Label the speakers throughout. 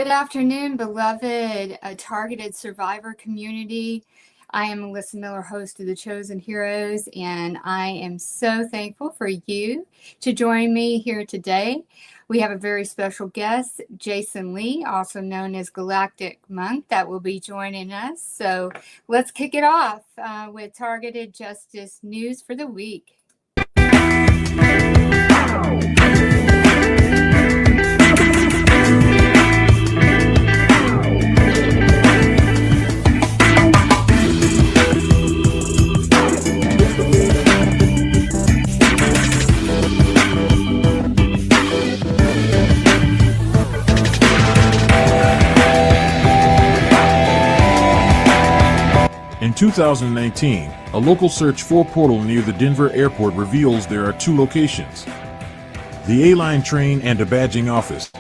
Speaker 1: Good afternoon, beloved targeted survivor community. I am Melissa Miller, host of The Chosen Heroes, and I am so thankful for you to join me here today. We have a very special guest, Jason Lee, also known as Galactic Monk, that will be joining us. So let's kick it off with targeted justice news for the week.
Speaker 2: In 2019, a local search for portal near the Denver airport reveals there are two locations: the A-Line train and a badging office.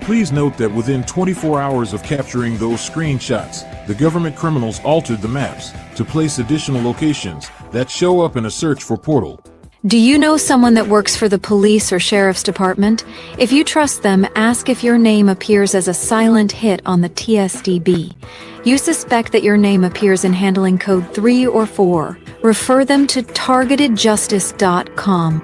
Speaker 2: Please note that within 24 hours of capturing those screenshots, the government criminals altered the maps to place additional locations that show up in a search for portal.
Speaker 3: Do you know someone that works for the police or sheriff's department? If you trust them, ask if your name appears as a silent hit on the TSDB. You suspect that your name appears in handling code 3 or 4. Refer them to targetedjustice.com.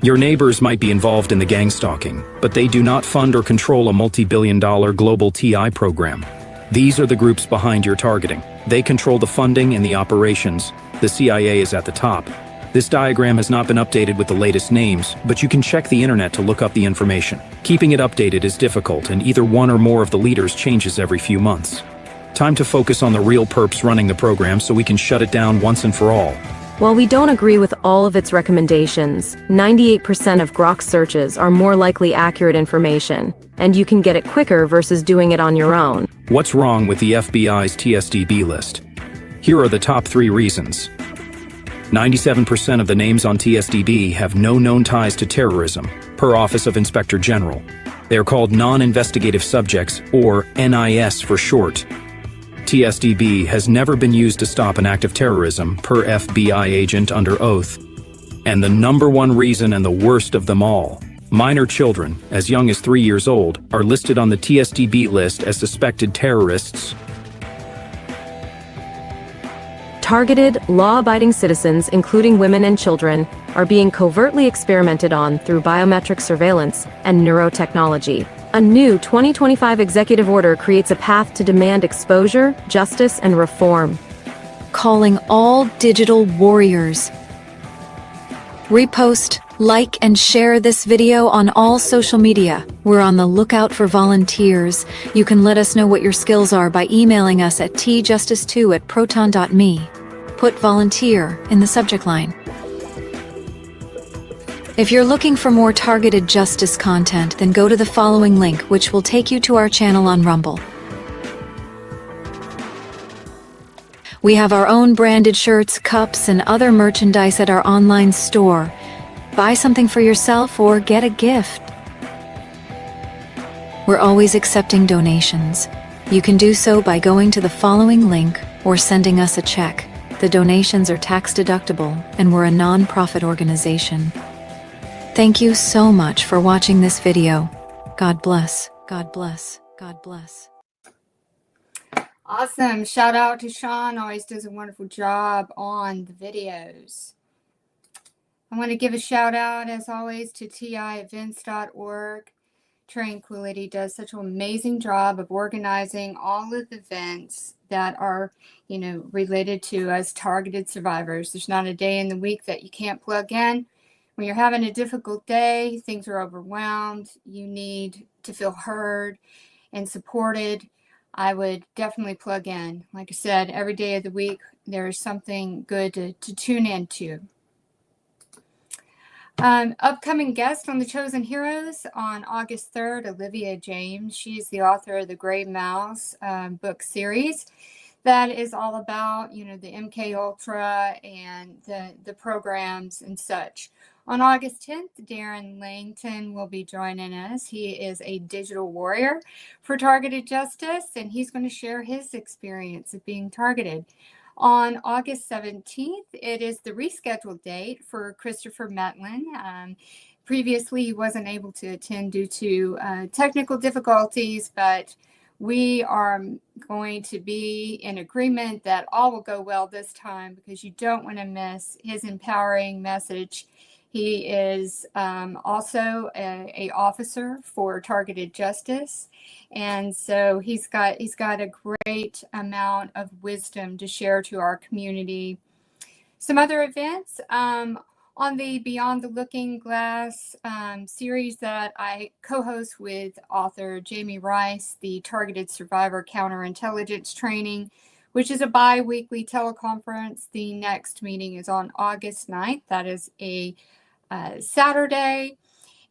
Speaker 4: Your neighbors might be involved in the gang stalking, but they do not fund or control a multi-billion-dollar global TI program. These are the groups behind your targeting. They control the funding and the operations. The CIA is at the top. This diagram has not been updated with the latest names, but you can check the internet to look up the information. Keeping it updated is difficult, and either one or more of the leaders changes every few months. Time to focus on the real perps running the program so we can shut it down once and for all.
Speaker 5: While we don't agree with all of its recommendations, 98% of Grok's searches are more likely accurate information, and you can get it quicker versus doing it on your own.
Speaker 4: What's wrong with the FBI's TSDB list? Here are the top 3 reasons. 97% of the names on TSDB have no known ties to terrorism, per Office of Inspector General. They are called non-investigative subjects, or NIS for short. TSDB has never been used to stop an act of terrorism, per FBI agent under oath. And the number one reason, and the worst of them all, minor children, as young as 3 years old, are listed on the TSDB list as suspected terrorists.
Speaker 5: Targeted, law-abiding citizens, including women and children, are being covertly experimented on through biometric surveillance and neurotechnology. A new 2025 executive order creates a path to demand exposure, justice, and reform.
Speaker 3: Calling all digital warriors. Repost, like, and share this video on all social media. We're on the lookout for volunteers. You can let us know what your skills are by emailing us at tjustice2@proton.me. Put volunteer in the subject line. If you're looking for more targeted justice content, then go to the following link, which will take you to our channel on Rumble. We have our own branded shirts, cups, and other merchandise at our online store. Buy something for yourself or get a gift. We're always accepting donations. You can do so by going to the following link or sending us a check. The donations are tax deductible, and we're a non-profit organization. Thank you so much for watching this video. God bless. God bless. God bless.
Speaker 1: Awesome. Shout out to Sean. Always does a wonderful job on the videos. I want to give a shout out, as always, to tievents.org. Tranquility does such an amazing job of organizing all of the events that are, related to us targeted survivors. There's not a day in the week that you can't plug in. When you're having a difficult day, things are overwhelmed, you need to feel heard and supported, I would definitely plug in. Like I said, every day of the week, there is something good to tune into. Upcoming guest on The Chosen Heroes on August 3rd, Olivia James. She's the author of the Gray Mouse book series that is all about, the MK Ultra and the programs and such. On August 10th, Darren Langton will be joining us. He is a digital warrior for targeted justice, and he's going to share his experience of being targeted. On August 17th, it is the rescheduled date for Christopher Metlin. Previously, he wasn't able to attend due to technical difficulties, but we are going to be in agreement that all will go well this time, because you don't want to miss his empowering message. He is also a officer for Targeted Justice, and so he's got a great amount of wisdom to share to our community. Some other events on the Beyond the Looking Glass series that I co-host with author Jamie Rice, the Targeted Survivor Counterintelligence Training, which is a bi-weekly teleconference. The next meeting is on August 9th. That is a Saturday.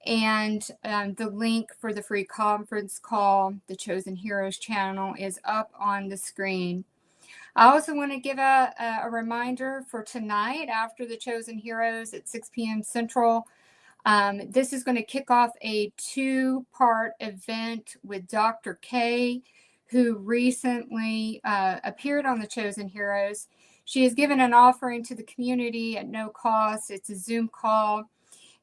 Speaker 1: And the link for the free conference call, the Chosen Heroes channel, is up on the screen. I also want to give a reminder for tonight after the Chosen Heroes at 6 p.m. Central. This is going to kick off a 2-part event with Dr. K, who recently appeared on the Chosen Heroes. She has given an offering to the community at no cost. It's a Zoom call,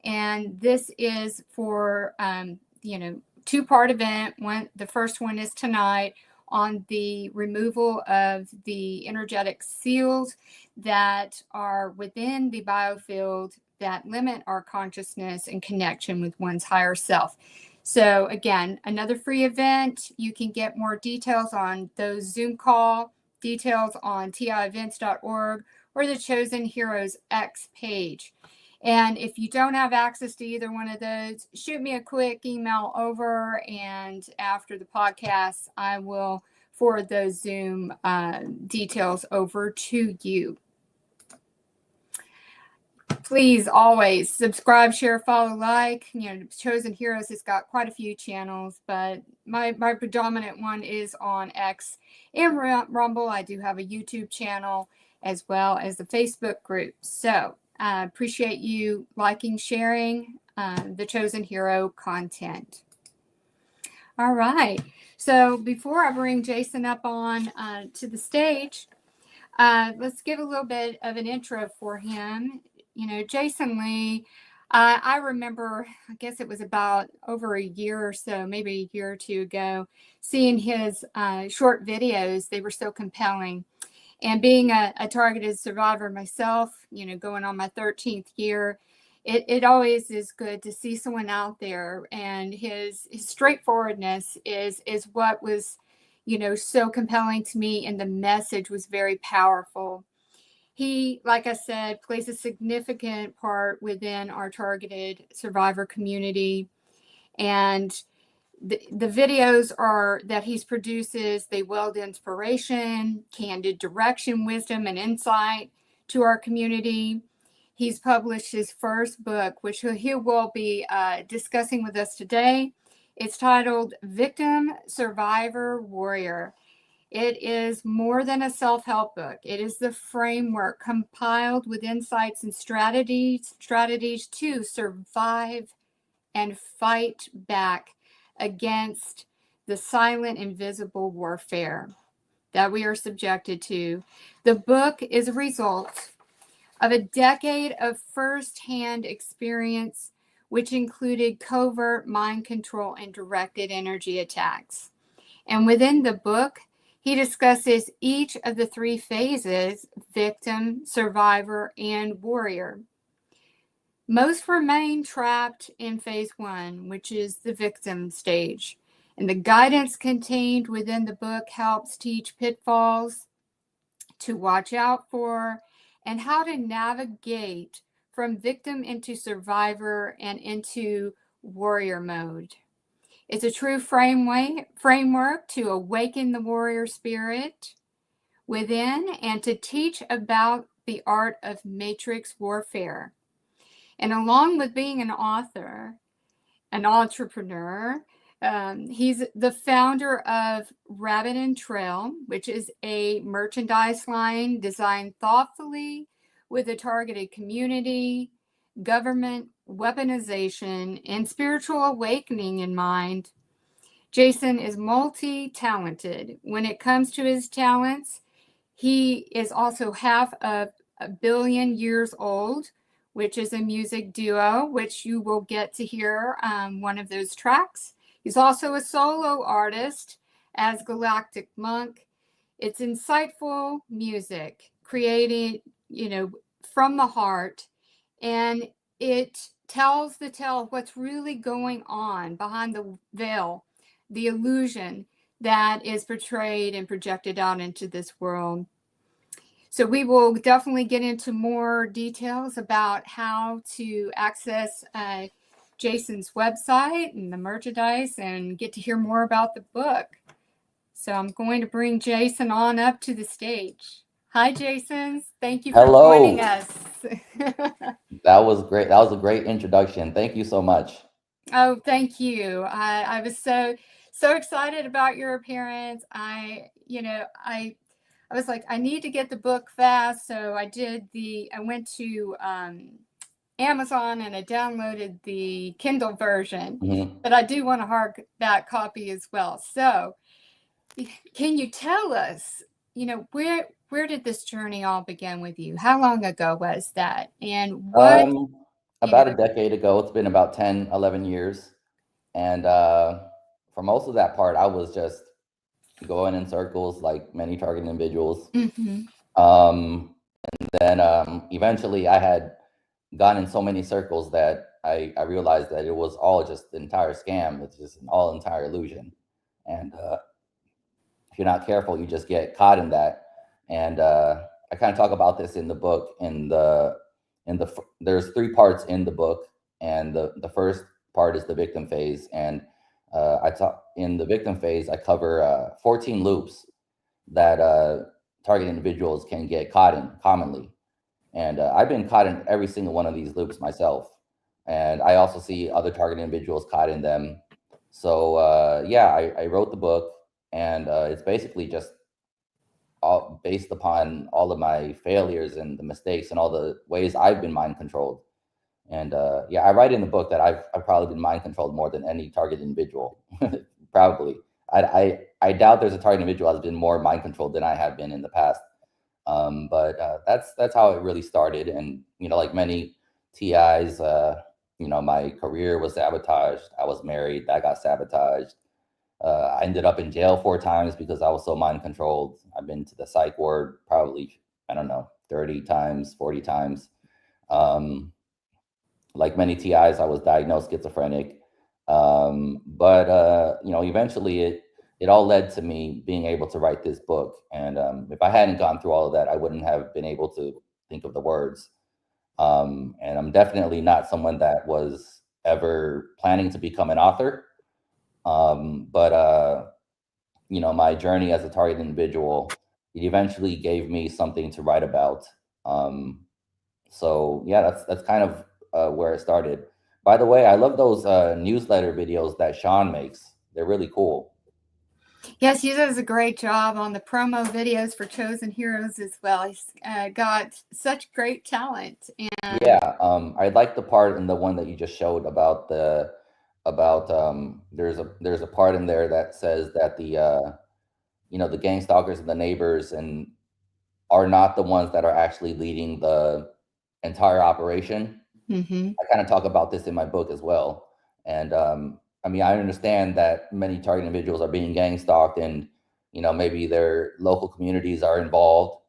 Speaker 1: and this is for 2-part event. The first one is tonight, on the removal of the energetic seals that are within the biofield that limit our consciousness and connection with one's higher self. So again, another free event. You can get more details on those Zoom call details on tievents.org or the Chosen Heroes X page. And if you don't have access to either one of those, shoot me a quick email over, and after the podcast, I will forward those Zoom details over to you. Please always subscribe, share, follow, like. Chosen Heroes has got quite a few channels, but my predominant one is on X and Rumble. I do have a YouTube channel as well as the Facebook group. So I appreciate you liking, sharing the Chosen Hero content. All right. So before I bring Jason up on to the stage, let's give a little bit of an intro for him. Jason Lee, I remember, I guess it was about over a year or so, maybe a year or two ago, seeing his short videos. They were so compelling. And being a targeted survivor myself, going on my 13th year, it always is good to see someone out there. And his straightforwardness is what was, so compelling to me. And the message was very powerful. He, like I said, plays a significant part within our targeted survivor community. And the videos that he produces, they weld inspiration, candid direction, wisdom, and insight to our community. He's published his first book, which he will be discussing with us today. It's titled Victim, Survivor, Warrior. It is more than a self-help book. It is the framework compiled with insights and strategies to survive and fight back against the silent, invisible warfare that we are subjected to. The book is a result of a decade of firsthand experience, which included covert mind control and directed energy attacks. And within the book, he discusses each of the 3 phases: victim, survivor, and warrior. Most remain trapped in phase 1, which is the victim stage. And the guidance contained within the book helps teach pitfalls to watch out for and how to navigate from victim into survivor and into warrior mode. It's a true framework to awaken the warrior spirit within and to teach about the art of matrix warfare. And along with being an author, an entrepreneur, he's the founder of Rabbit and Trail, which is a merchandise line designed thoughtfully with a targeted community, government, weaponization, and spiritual awakening in mind. Jason is multi-talented. When it comes to his talents, he is also half of 1 billion years old, which is a music duo, which you will get to hear one of those tracks. He's also a solo artist as Galactic Monk. It's insightful music created, from the heart, and it tells the tale of what's really going on behind the veil, the illusion that is portrayed and projected out into this world. So we will definitely get into more details about how to access Jason's website and the merchandise and get to hear more about the book. So I'm going to bring Jason on up to the stage. Hi, Jason. Thank you for joining us.
Speaker 6: That was great. That was a great introduction. Thank you so much.
Speaker 1: Oh, thank you. I was so excited about your appearance. I was like, I need to get the book fast. So I went to Amazon and I downloaded the Kindle version, but I do want a hardback copy as well. So can you tell us, where did this journey all begin with you? How long ago was that? And what?
Speaker 6: About a decade ago. It's been about 10, 11 years. And for most of that part, I was just going in circles like many targeted individuals. And then eventually I had gone in so many circles that I realized that it was all just an entire scam. It's just an entire illusion. And if you're not careful, you just get caught in that. And I kind of talk about this in the book. There's 3 parts in the book, and the first part is the victim phase. And in the victim phase, I cover 14 loops that target individuals can get caught in commonly. And I've been caught in every single one of these loops myself. And I also see other target individuals caught in them. So I wrote the book, and it's basically just all based upon all of my failures and the mistakes and all the ways I've been mind controlled. And I write in the book that I've probably been mind controlled more than any target individual. Probably. I doubt there's a target individual that's been more mind controlled than I have been in the past. But that's how it really started. And like many TIs, my career was sabotaged. I was married, that got sabotaged. I ended up in jail 4 times because I was so mind controlled. I've been to the psych ward probably, 30 times, 40 times. Like many TIs, I was diagnosed schizophrenic. But eventually it all led to me being able to write this book. And if I hadn't gone through all of that, I wouldn't have been able to think of the words. And I'm definitely not someone that was ever planning to become an author. But my journey as a target individual, it eventually gave me something to write about. So yeah, that's kind of where it started. By the way, I love those newsletter videos that Sean makes. They're really cool.
Speaker 1: Yes, he does a great job on the promo videos for Chosen Heroes as well. He's got such great talent. And
Speaker 6: yeah, I like the part in the one that you just showed about there's a part in there that says that the gang stalkers and the neighbors and are not the ones that are actually leading the entire operation. I kind of talk about this in my book as well. And I understand that many target individuals are being gang stalked, and maybe their local communities are involved.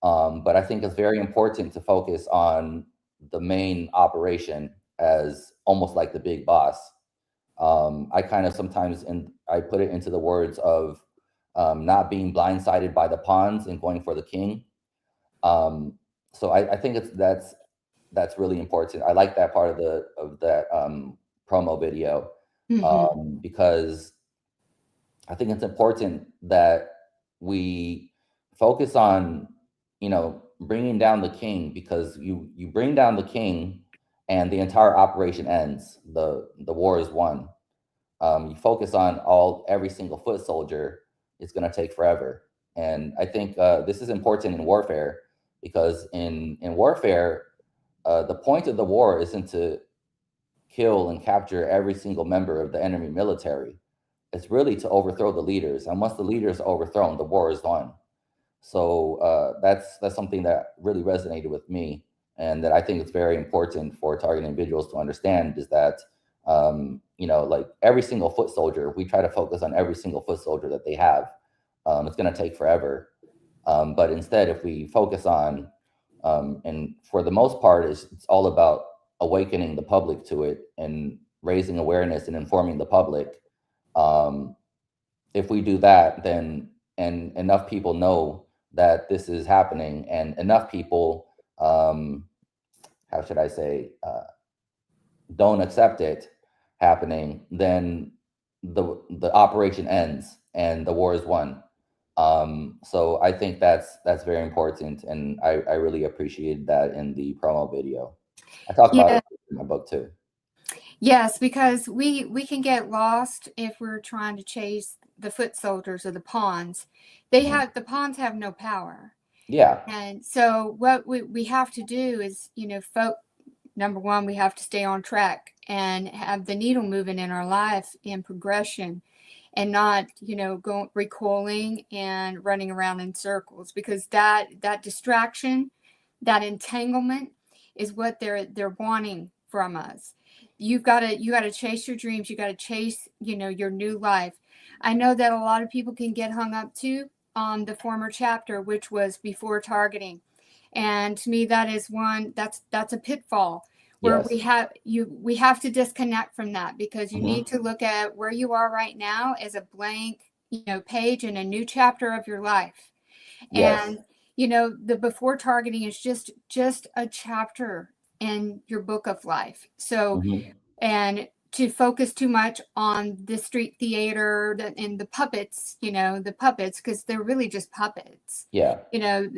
Speaker 6: But I think it's very important to focus on the main operation as almost like the big boss. I kind of sometimes I put it into the words of not being blindsided by the pawns and going for the king. So I think that's really important. I like that part of that promo video because I think it's important that we focus on bringing down the king, because you bring down the king and the entire operation ends. The war is won. You focus on every single foot soldier, it's going to take forever. And I think this is important in warfare, because in warfare, the point of the war isn't to kill and capture every single member of the enemy military. It's really to overthrow the leaders. And once the leaders are overthrown, the war is won. So that's something that really resonated with me. and that I think it's very important for target individuals to understand is that, you know, like every single foot soldier, we try to focus on every single foot soldier that they have. It's going to take forever. But instead, if we focus on, and for the most part, it's all about awakening the public to it and raising awareness and informing the public. If we do that, then, and enough people know that this is happening, and enough people, how should I say, don't accept it happening, then the operation ends and the war is won. So I think that's very important, and I really appreciated that in the promo video. I talk about it in my book too.
Speaker 1: Yes, because we can get lost if we're trying to chase the foot soldiers or the pawns. They have, the pawns have no power.
Speaker 6: Yeah.
Speaker 1: And so what we have to do is, you know, number one, we have to stay on track and have the needle moving in our life in progression, and not, you know, recoiling and running around in circles, because that distraction, that entanglement is what they're wanting from us. You got to chase your dreams. You got to chase, you know, your new life. I know that a lot of people can get hung up too on the former chapter, which was before targeting. And to me, that is that's a pitfall where we have to disconnect from that, because you need to look at where you are right now as a blank, you know, page in a new chapter of your life. And, you know, the before targeting is just a chapter in your book of life. So, and to focus too much on the street theater and the puppets, you know, because they're really just puppets.
Speaker 6: Yeah.
Speaker 1: You know,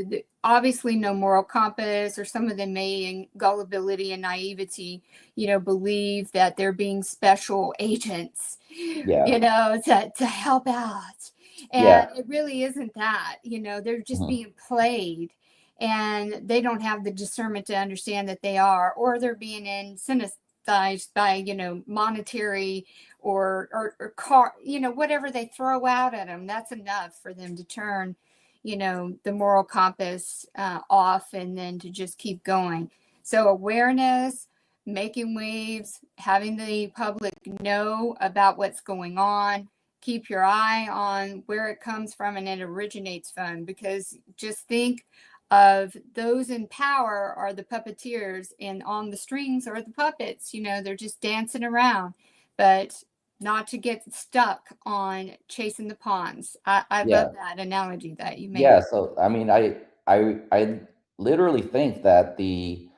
Speaker 1: obviously no moral compass, or some of them may, in gullibility and naivety, you know, believe that they're being special agents, you know, to help out. And it really isn't that, you know, they're just being played, and they don't have the discernment to understand that they are, or they're being incentivized by, you know, monetary or car, you know, whatever they throw out at them, that's enough for them to turn, you know, the moral compass off, and then to just keep going. So awareness, making waves, having the public know about what's going on, keep your eye on where it comes from and it originates from, because just think of those in power are the puppeteers, and on the strings are the puppets. You know, they're just dancing around, but not to get stuck on chasing the pawns. I love that analogy that you made.
Speaker 6: Yeah. So, I mean, I literally think that the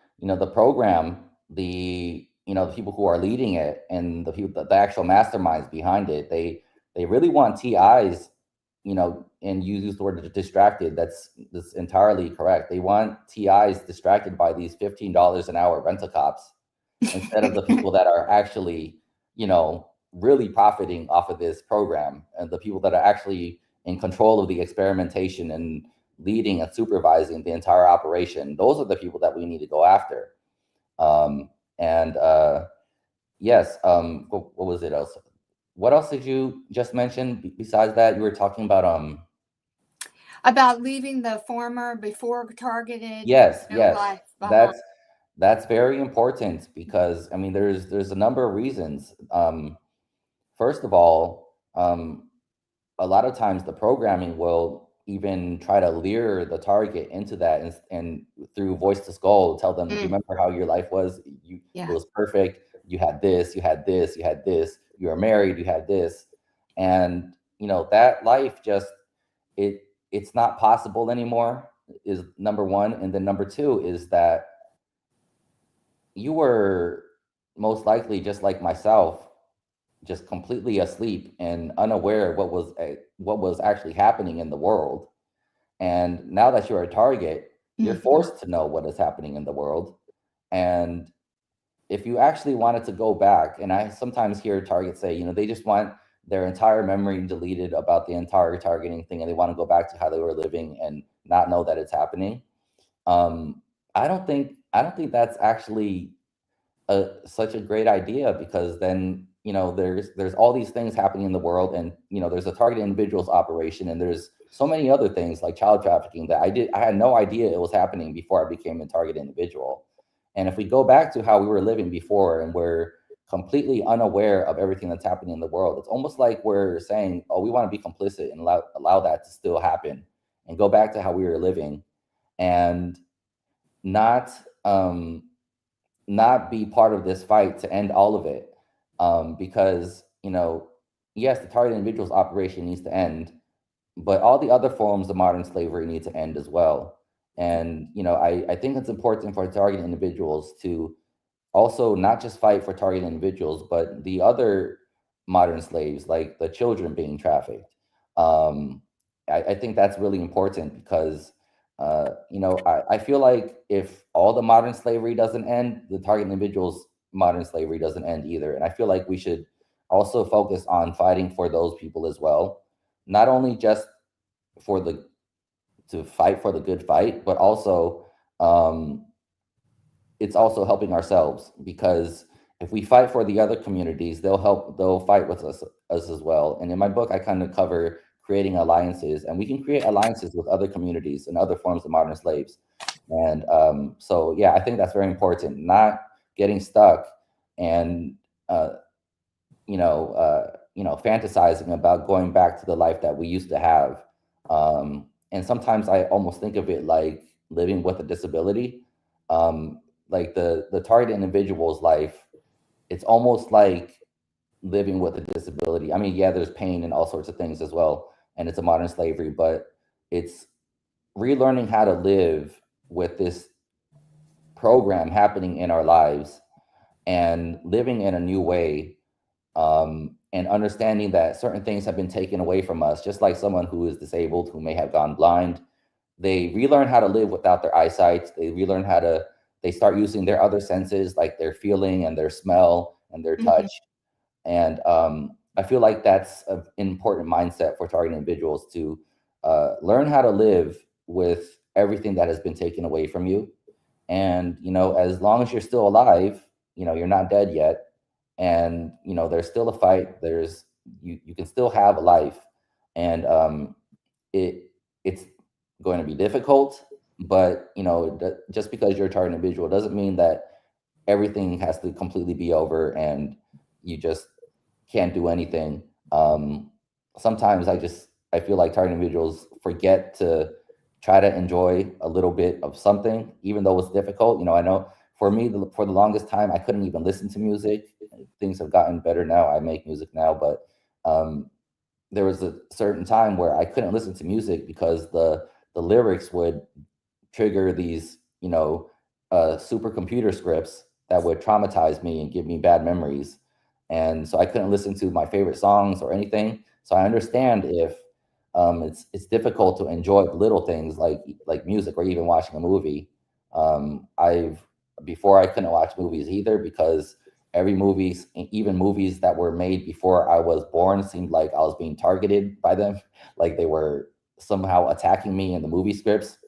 Speaker 6: program, the people who are leading it, and the people, the actual masterminds behind it, they really want TIs, and you use the word distracted. That's entirely correct. They want TIs distracted by these $15 an hour rental cops instead of the people that are actually, really profiting off of this program, and the people that are actually in control of the experimentation and leading and supervising the entire operation. Those are the people that we need to go after. Yes. What was it else? What else did you just mention besides that? You were talking about
Speaker 1: leaving the former before targeted.
Speaker 6: Yes.
Speaker 1: Life
Speaker 6: that's very important, because I mean there's a number of reasons. First of all, a lot of times the programming will even try to lure the target into that, and through voice to skull tell them, do you remember how your life was? It was perfect. You had this, you had this, you had this. You were married, you had this. And that life just it's not possible anymore, is number one. And then number two is that you were most likely, just like myself, just completely asleep and unaware of what was actually happening in the world. And now that you're a target, you're forced to know what is happening in the world. And if you actually wanted to go back, and I sometimes hear targets say, they just want their entire memory deleted about the entire targeting thing, and they want to go back to how they were living and not know that it's happening. I don't think that's actually such a great idea, because then there's all these things happening in the world, and there's a targeted individuals operation, and there's so many other things like child trafficking that I had no idea it was happening before I became a target individual. And if we go back to how we were living before and we're completely unaware of everything that's happening in the world, it's almost like we're saying, oh, we want to be complicit and allow that to still happen and go back to how we were living and not not be part of this fight to end all of it. Because, yes, the targeted individuals operation needs to end, but all the other forms of modern slavery need to end as well. And, I think it's important for targeted individuals to also not just fight for targeted individuals, but the other modern slaves, like the children being trafficked. I think that's really important because, I feel like if all the modern slavery doesn't end, the targeted individuals' modern slavery doesn't end either. And I feel like we should also focus on fighting for those people as well, not only just to fight for the good fight, but also it's also helping ourselves, because if we fight for the other communities, they'll fight with us as well. And in my book, I kind of cover creating alliances, and we can create alliances with other communities and other forms of modern slaves. And so, yeah, I think that's very important, not getting stuck and, fantasizing about going back to the life that we used to have. And sometimes I almost think of it like living with a disability. Like the target individual's life, it's almost like living with a disability. I mean, yeah, there's pain and all sorts of things as well, and it's a modern slavery, but it's relearning how to live with this program happening in our lives and living in a new way, and understanding that certain things have been taken away from us, just like someone who is disabled, who may have gone blind. They relearn how to live without their eyesight. They start using their other senses, like their feeling and their smell and their touch. And I feel like that's an important mindset for target individuals to learn how to live with everything that has been taken away from you. And, as long as you're still alive, you're not dead yet. And, there's still a fight. You can still have a life. And it's going to be difficult, but, just because you're a target individual doesn't mean that everything has to completely be over and you just can't do anything. Sometimes I feel like target individuals forget to try to enjoy a little bit of something, even though it's difficult. I know for me, for the longest time, I couldn't even listen to music. Things have gotten better now. I make music now, but there was a certain time where I couldn't listen to music because the lyrics would trigger these, supercomputer scripts that would traumatize me and give me bad memories. And so I couldn't listen to my favorite songs or anything. So I understand if it's difficult to enjoy the little things like music or even watching a movie. Before I couldn't watch movies either, because even movies that were made before I was born, seemed like I was being targeted by them, like they were somehow attacking me in the movie scripts,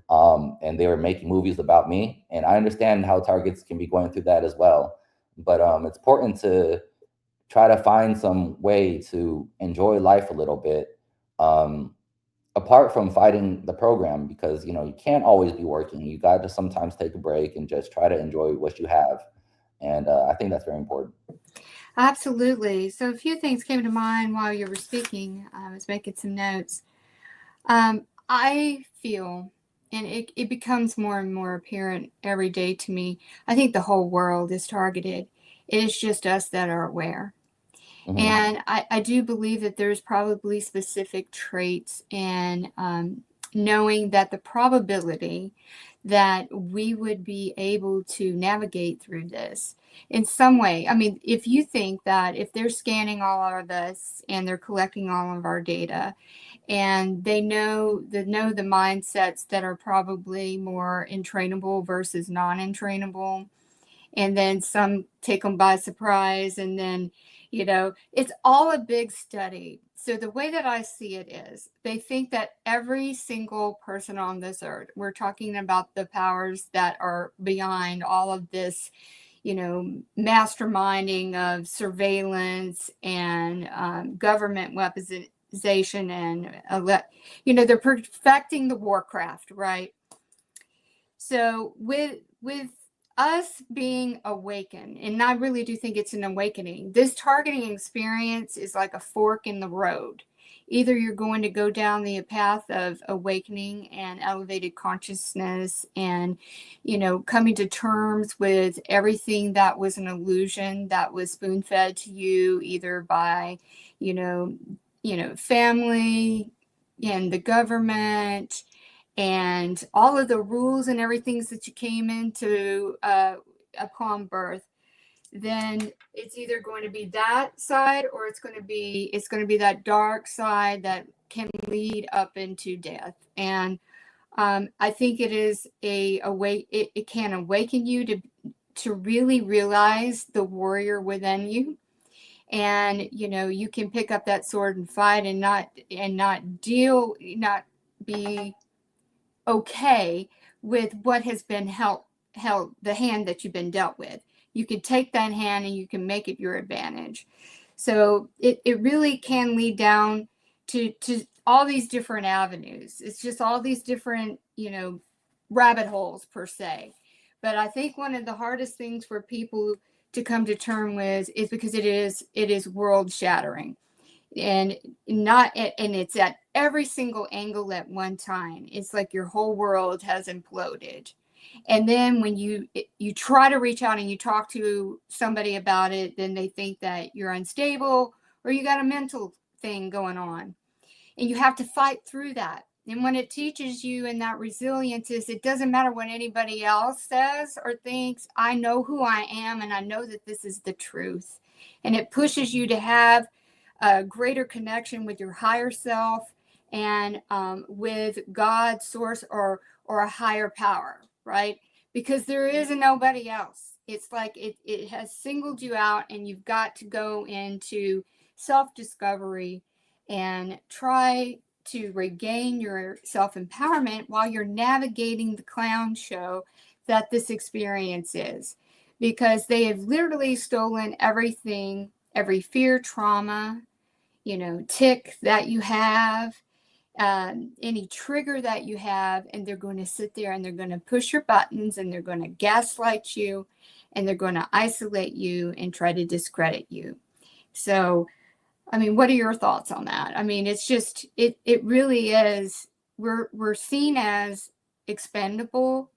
Speaker 6: and they were making movies about me. And I understand how targets can be going through that as well. But it's important to try to find some way to enjoy life a little bit, apart from fighting the program, because you can't always be working. You got to sometimes take a break and just try to enjoy what you have. And I think that's very important.
Speaker 1: Absolutely. So a few things came to mind while you were speaking. I was making some notes. I feel, and it becomes more and more apparent every day to me, I think the whole world is targeted. It is just us that are aware. Mm-hmm. And I do believe that there's probably specific traits in knowing that the probability that we would be able to navigate through this in some way. I mean, if you think that if they're scanning all of us and they're collecting all of our data, and they know the mindsets that are probably more entrainable versus non-entrainable, and then some take them by surprise, and then it's all a big study. So the way that I see it is, they think that every single person on this earth, we're talking about the powers that are behind all of this, masterminding of surveillance and government weaponization, and they're perfecting the warcraft, right? So with us being awakened, and I really do think it's an awakening. This targeting experience is like a fork in the road. Either you're going to go down the path of awakening and elevated consciousness and, coming to terms with everything that was an illusion that was spoon fed to you, either by, family and the government and all of the rules and everything that you came into upon birth. Then it's either going to be that side, or it's going to be that dark side that can lead up into death. And I think it is it can awaken you to really realize the warrior within you. And you can pick up that sword and fight and not be okay with what has been held, the hand that you've been dealt with. You can take that hand and you can make it your advantage. So it really can lead down to all these different avenues. It's just all these different, rabbit holes per se. But I think one of the hardest things for people to come to terms with is because it is world shattering. And it's at every single angle at one time. It's like your whole world has imploded. And then when you try to reach out and you talk to somebody about it, then they think that you're unstable or you got a mental thing going on. And you have to fight through that. And when it teaches you in that resilience is it doesn't matter what anybody else says or thinks. I know who I am and I know that this is the truth. And it pushes you to have a greater connection with your higher self and with God, source, or a higher power, right? Because there is nobody else. It's like it has singled you out, and you've got to go into self-discovery and try to regain your self-empowerment while you're navigating the clown show that this experience is. Because they have literally stolen everything, every fear, trauma, tick that you have, any trigger that you have, and they're going to sit there and they're going to push your buttons and they're going to gaslight you and they're going to isolate you and try to discredit you. So, I mean, what are your thoughts on that? I mean, it's just, it really is, we're seen as expendable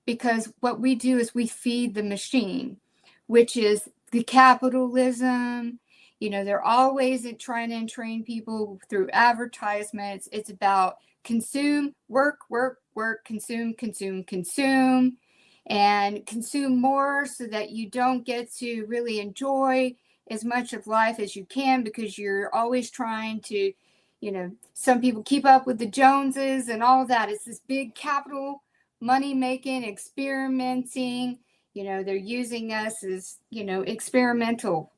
Speaker 1: because what we do is we feed the machine, which is the capitalism. They're always trying to train people through advertisements. It's about consume, work, consume, and consume more so that you don't get to really enjoy as much of life as you can because you're always trying to, some people keep up with the Joneses and all of that. It's this big capital money making, experimenting. They're using us as, experimental,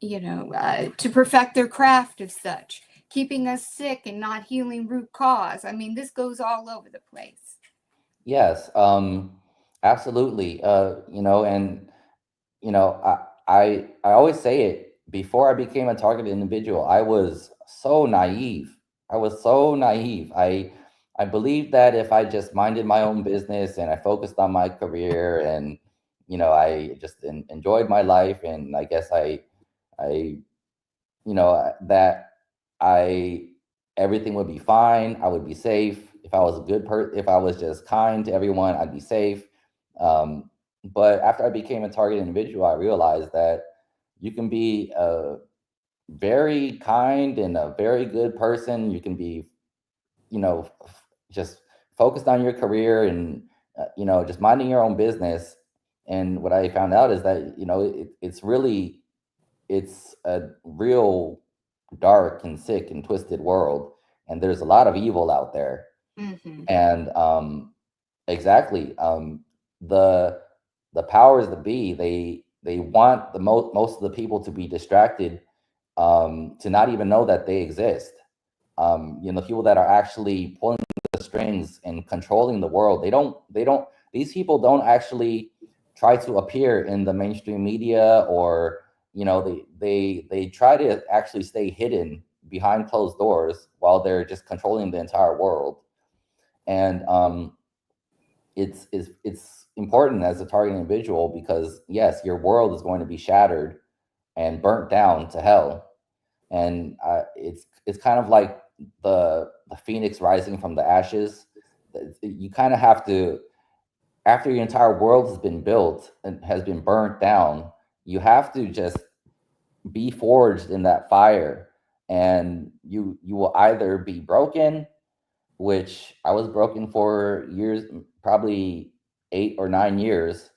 Speaker 1: to perfect their craft of such, keeping us sick and not healing root cause. I mean, this goes all over the place.
Speaker 6: Yes, absolutely. I always say it, before I became a targeted individual, I was so naive. I believed that if I just minded my own business and I focused on my career and, I just enjoyed my life, and I guess everything would be fine. I would be safe. If I was a good person, if I was just kind to everyone, I'd be safe. But after I became a target individual, I realized that you can be a very kind and a very good person. You can be, just focused on your career and, just minding your own business. And what I found out is that, it's a real dark and sick and twisted world. And there's a lot of evil out there.
Speaker 1: Mm-hmm.
Speaker 6: And exactly, the powers that be, they want most of the people to be distracted, to not even know that they exist. People that are actually pulling the strings and controlling the world, these people don't actually try to appear in the mainstream media, or they try to actually stay hidden behind closed doors while they're just controlling the entire world. And it's important important as a target individual because, yes, your world is going to be shattered and burnt down to hell. And it's kind of like the phoenix rising from the ashes. You kind of have to, after your entire world has been built and has been burnt down, you have to just be forged in that fire. And you will either be broken, which I was broken for years, probably 8 or 9 years,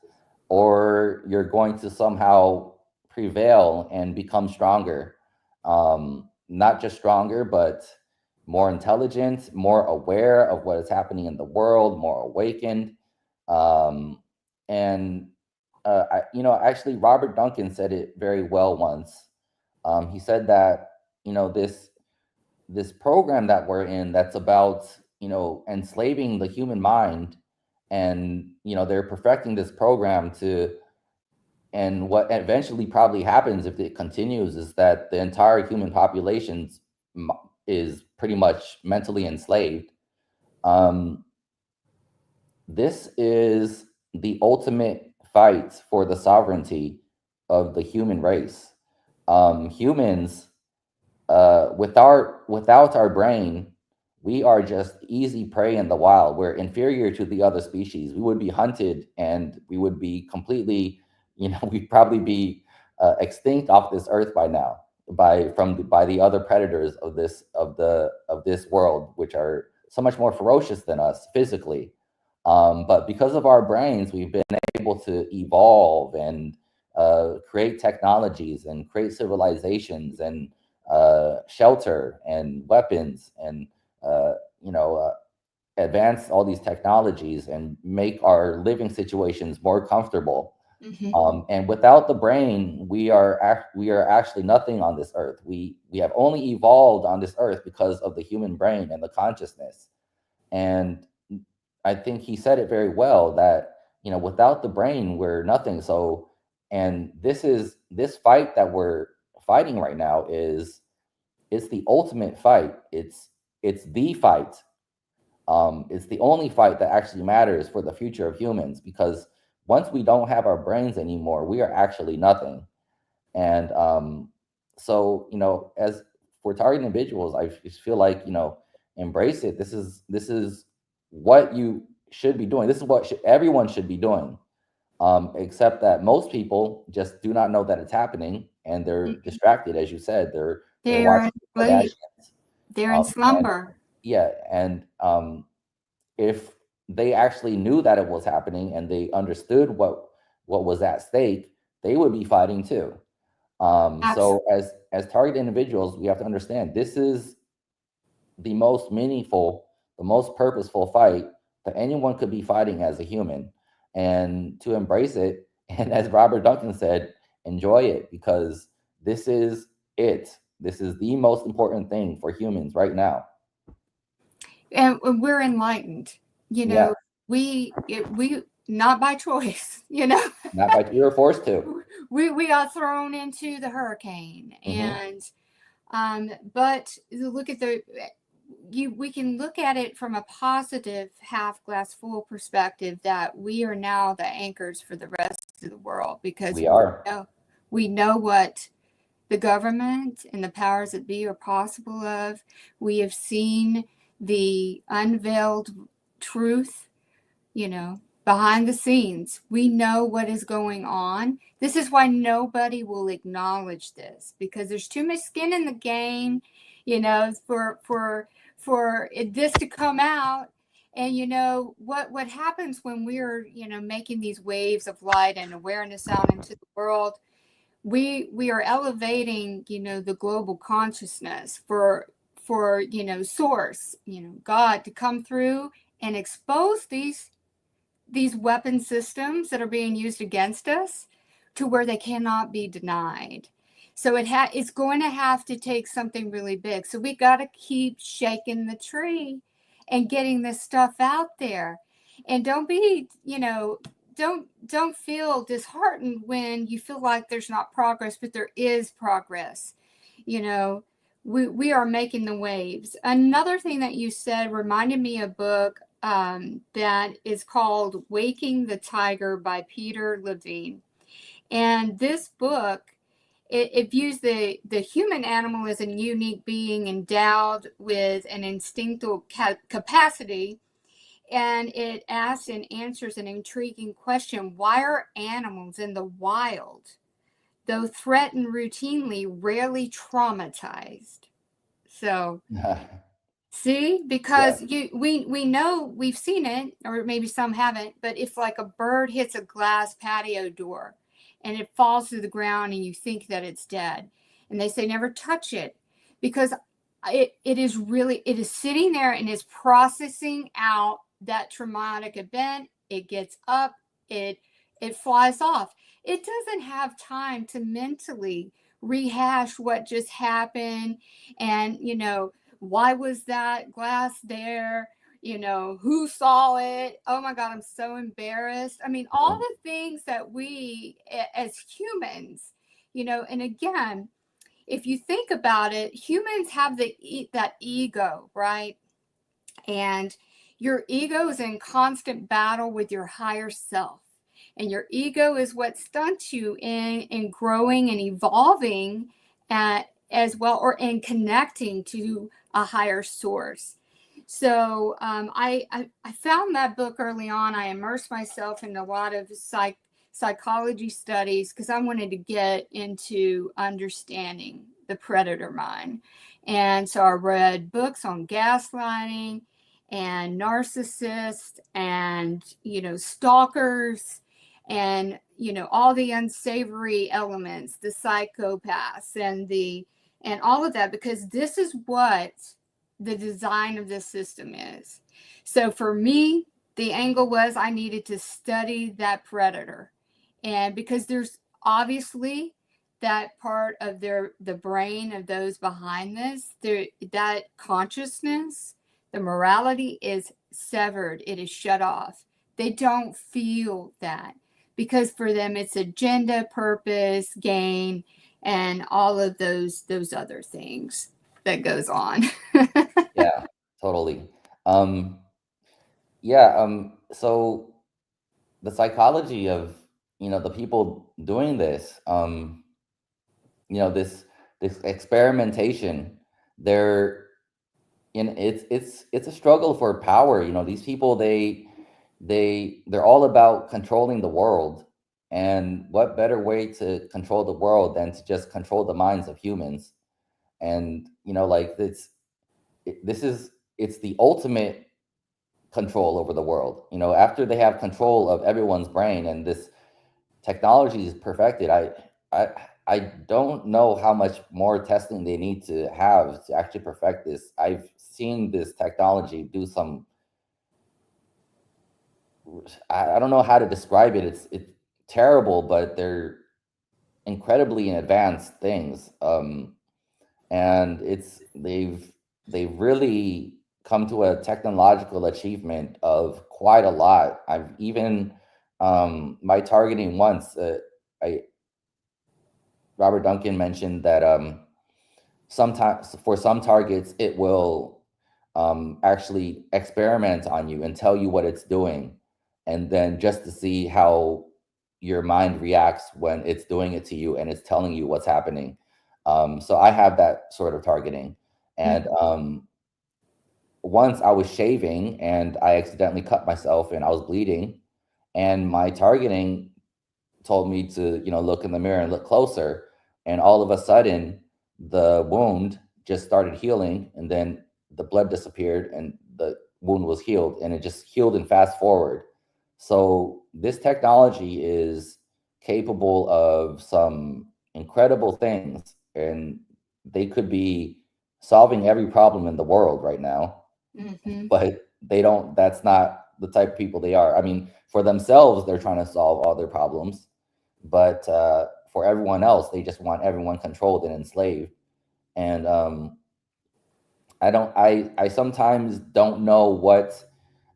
Speaker 6: or you're going to somehow prevail and become stronger. Not just stronger, but more intelligent, more aware of what is happening in the world, more awakened. And actually, Robert Duncan said it very well once. He said that, this program that we're in, that's about, enslaving the human mind, and, they're perfecting this program and what eventually probably happens if it continues is that the entire human population is pretty much mentally enslaved. This is the ultimate fight for the sovereignty of the human race. Humans, without our brain, we are just easy prey in the wild. We're inferior to the other species. We would be hunted, and we would be completely, we'd probably be extinct off this earth by now by the other predators of this world, which are so much more ferocious than us physically. But because of our brains, we've been able to evolve and create technologies and create civilizations and shelter and weapons and advance all these technologies and make our living situations more comfortable. And without the brain, we are actually nothing on this earth. We have only evolved on this earth because of the human brain and the consciousness. And I think he said it very well that, without the brain, we're nothing. So, and this fight that we're fighting right now it's the ultimate fight. It's the fight. It's the only fight that actually matters for the future of humans, because once we don't have our brains anymore, we are actually nothing. And so, as for target individuals, I just feel like, embrace it. This is what you should be doing. This is what everyone should be doing. Except that most people just do not know that it's happening, and they're distracted, as you said. They're watching the Kardashians.
Speaker 1: They're in slumber.
Speaker 6: And if they actually knew that it was happening and they understood what was at stake, they would be fighting too. So as target individuals, we have to understand this is the most meaningful, the most purposeful fight that anyone could be fighting as a human, and to embrace it. And as Robert Duncan said, enjoy it, because this is it. This is the most important thing for humans right now.
Speaker 1: And we're enlightened, we not by choice, not
Speaker 6: by, we were forced to.
Speaker 1: We got thrown into the hurricane. And but look at we can look at it from a positive half glass full perspective, that we are now the anchors for the rest of the world, because we know what the government and the powers that be are possible of. We have seen the unveiled truth, behind the scenes. We know what is going on. This is why nobody will acknowledge this, because there's too much skin in the game, for this to come out. And what happens when we're making these waves of light and awareness out into the world, we are elevating the global consciousness for source, God, to come through and expose these weapon systems that are being used against us to where they cannot be denied. So it's going to have to take something really big. So we got to keep shaking the tree and getting this stuff out there. And don't be, don't feel disheartened when you feel like there's not progress, but there is progress. We are making the waves. Another thing that you said reminded me of a book that is called Waking the Tiger by Peter Levine. And this book, it views the human animal as a unique being endowed with an instinctual capacity. And it asks and answers an intriguing question: why are animals in the wild, though threatened routinely, rarely traumatized? So, see, because we know, we've seen it, or maybe some haven't, but if like a bird hits a glass patio door and it falls to the ground and you think that it's dead, and they say never touch it, because it is sitting there and is processing out that traumatic event. It gets up, it flies off. It doesn't have time to mentally rehash what just happened, and why was that glass there? Who saw it? Oh my God, I'm so embarrassed. I mean, all the things that we as humans, and again, if you think about it, humans have that ego, right? And your ego is in constant battle with your higher self. And your ego is what stunts you in growing and evolving as well, or in connecting to a higher source. So I found that book early on. I immersed myself in a lot of psychology studies because I wanted to get into understanding the predator mind. And so I read books on gaslighting and narcissists and, stalkers and, all the unsavory elements, the psychopaths and all of that, because this is what the design of this system is. So for me, the angle was I needed to study that predator. And because there's obviously that part of the brain of those behind this, that consciousness, the morality is severed. It is shut off. They don't feel that because for them it's agenda, purpose, gain, and all of those other things that goes on.
Speaker 6: Yeah, totally. So the psychology of the people doing this, this experimentation, they're it's a struggle for power. These people, they're all about controlling the world, and what better way to control the world than to just control the minds of humans? And like it's the ultimate control over the world. After they have control of everyone's brain and this technology is perfected, I don't know how much more testing they need to have to actually perfect this. I've seen this technology do some, I don't know how to describe it. It's terrible, but they're incredibly advanced things. And they've really come to a technological achievement of quite a lot. I've even my targeting once, Robert Duncan mentioned that sometimes for some targets it will actually experiment on you and tell you what it's doing, and then just to see how your mind reacts when it's doing it to you and it's telling you what's happening. So I have that sort of targeting. And once I was shaving and I accidentally cut myself and I was bleeding, and my targeting told me to, look in the mirror and look closer. And all of a sudden, the wound just started healing, and then the blood disappeared and the wound was healed, and it just healed in fast forward. So this technology is capable of some incredible things, and they could be solving every problem in the world right now. But that's not the type of people they are. I mean, for themselves, they're trying to solve all their problems, but for everyone else, they just want everyone controlled and enslaved. And I sometimes don't know what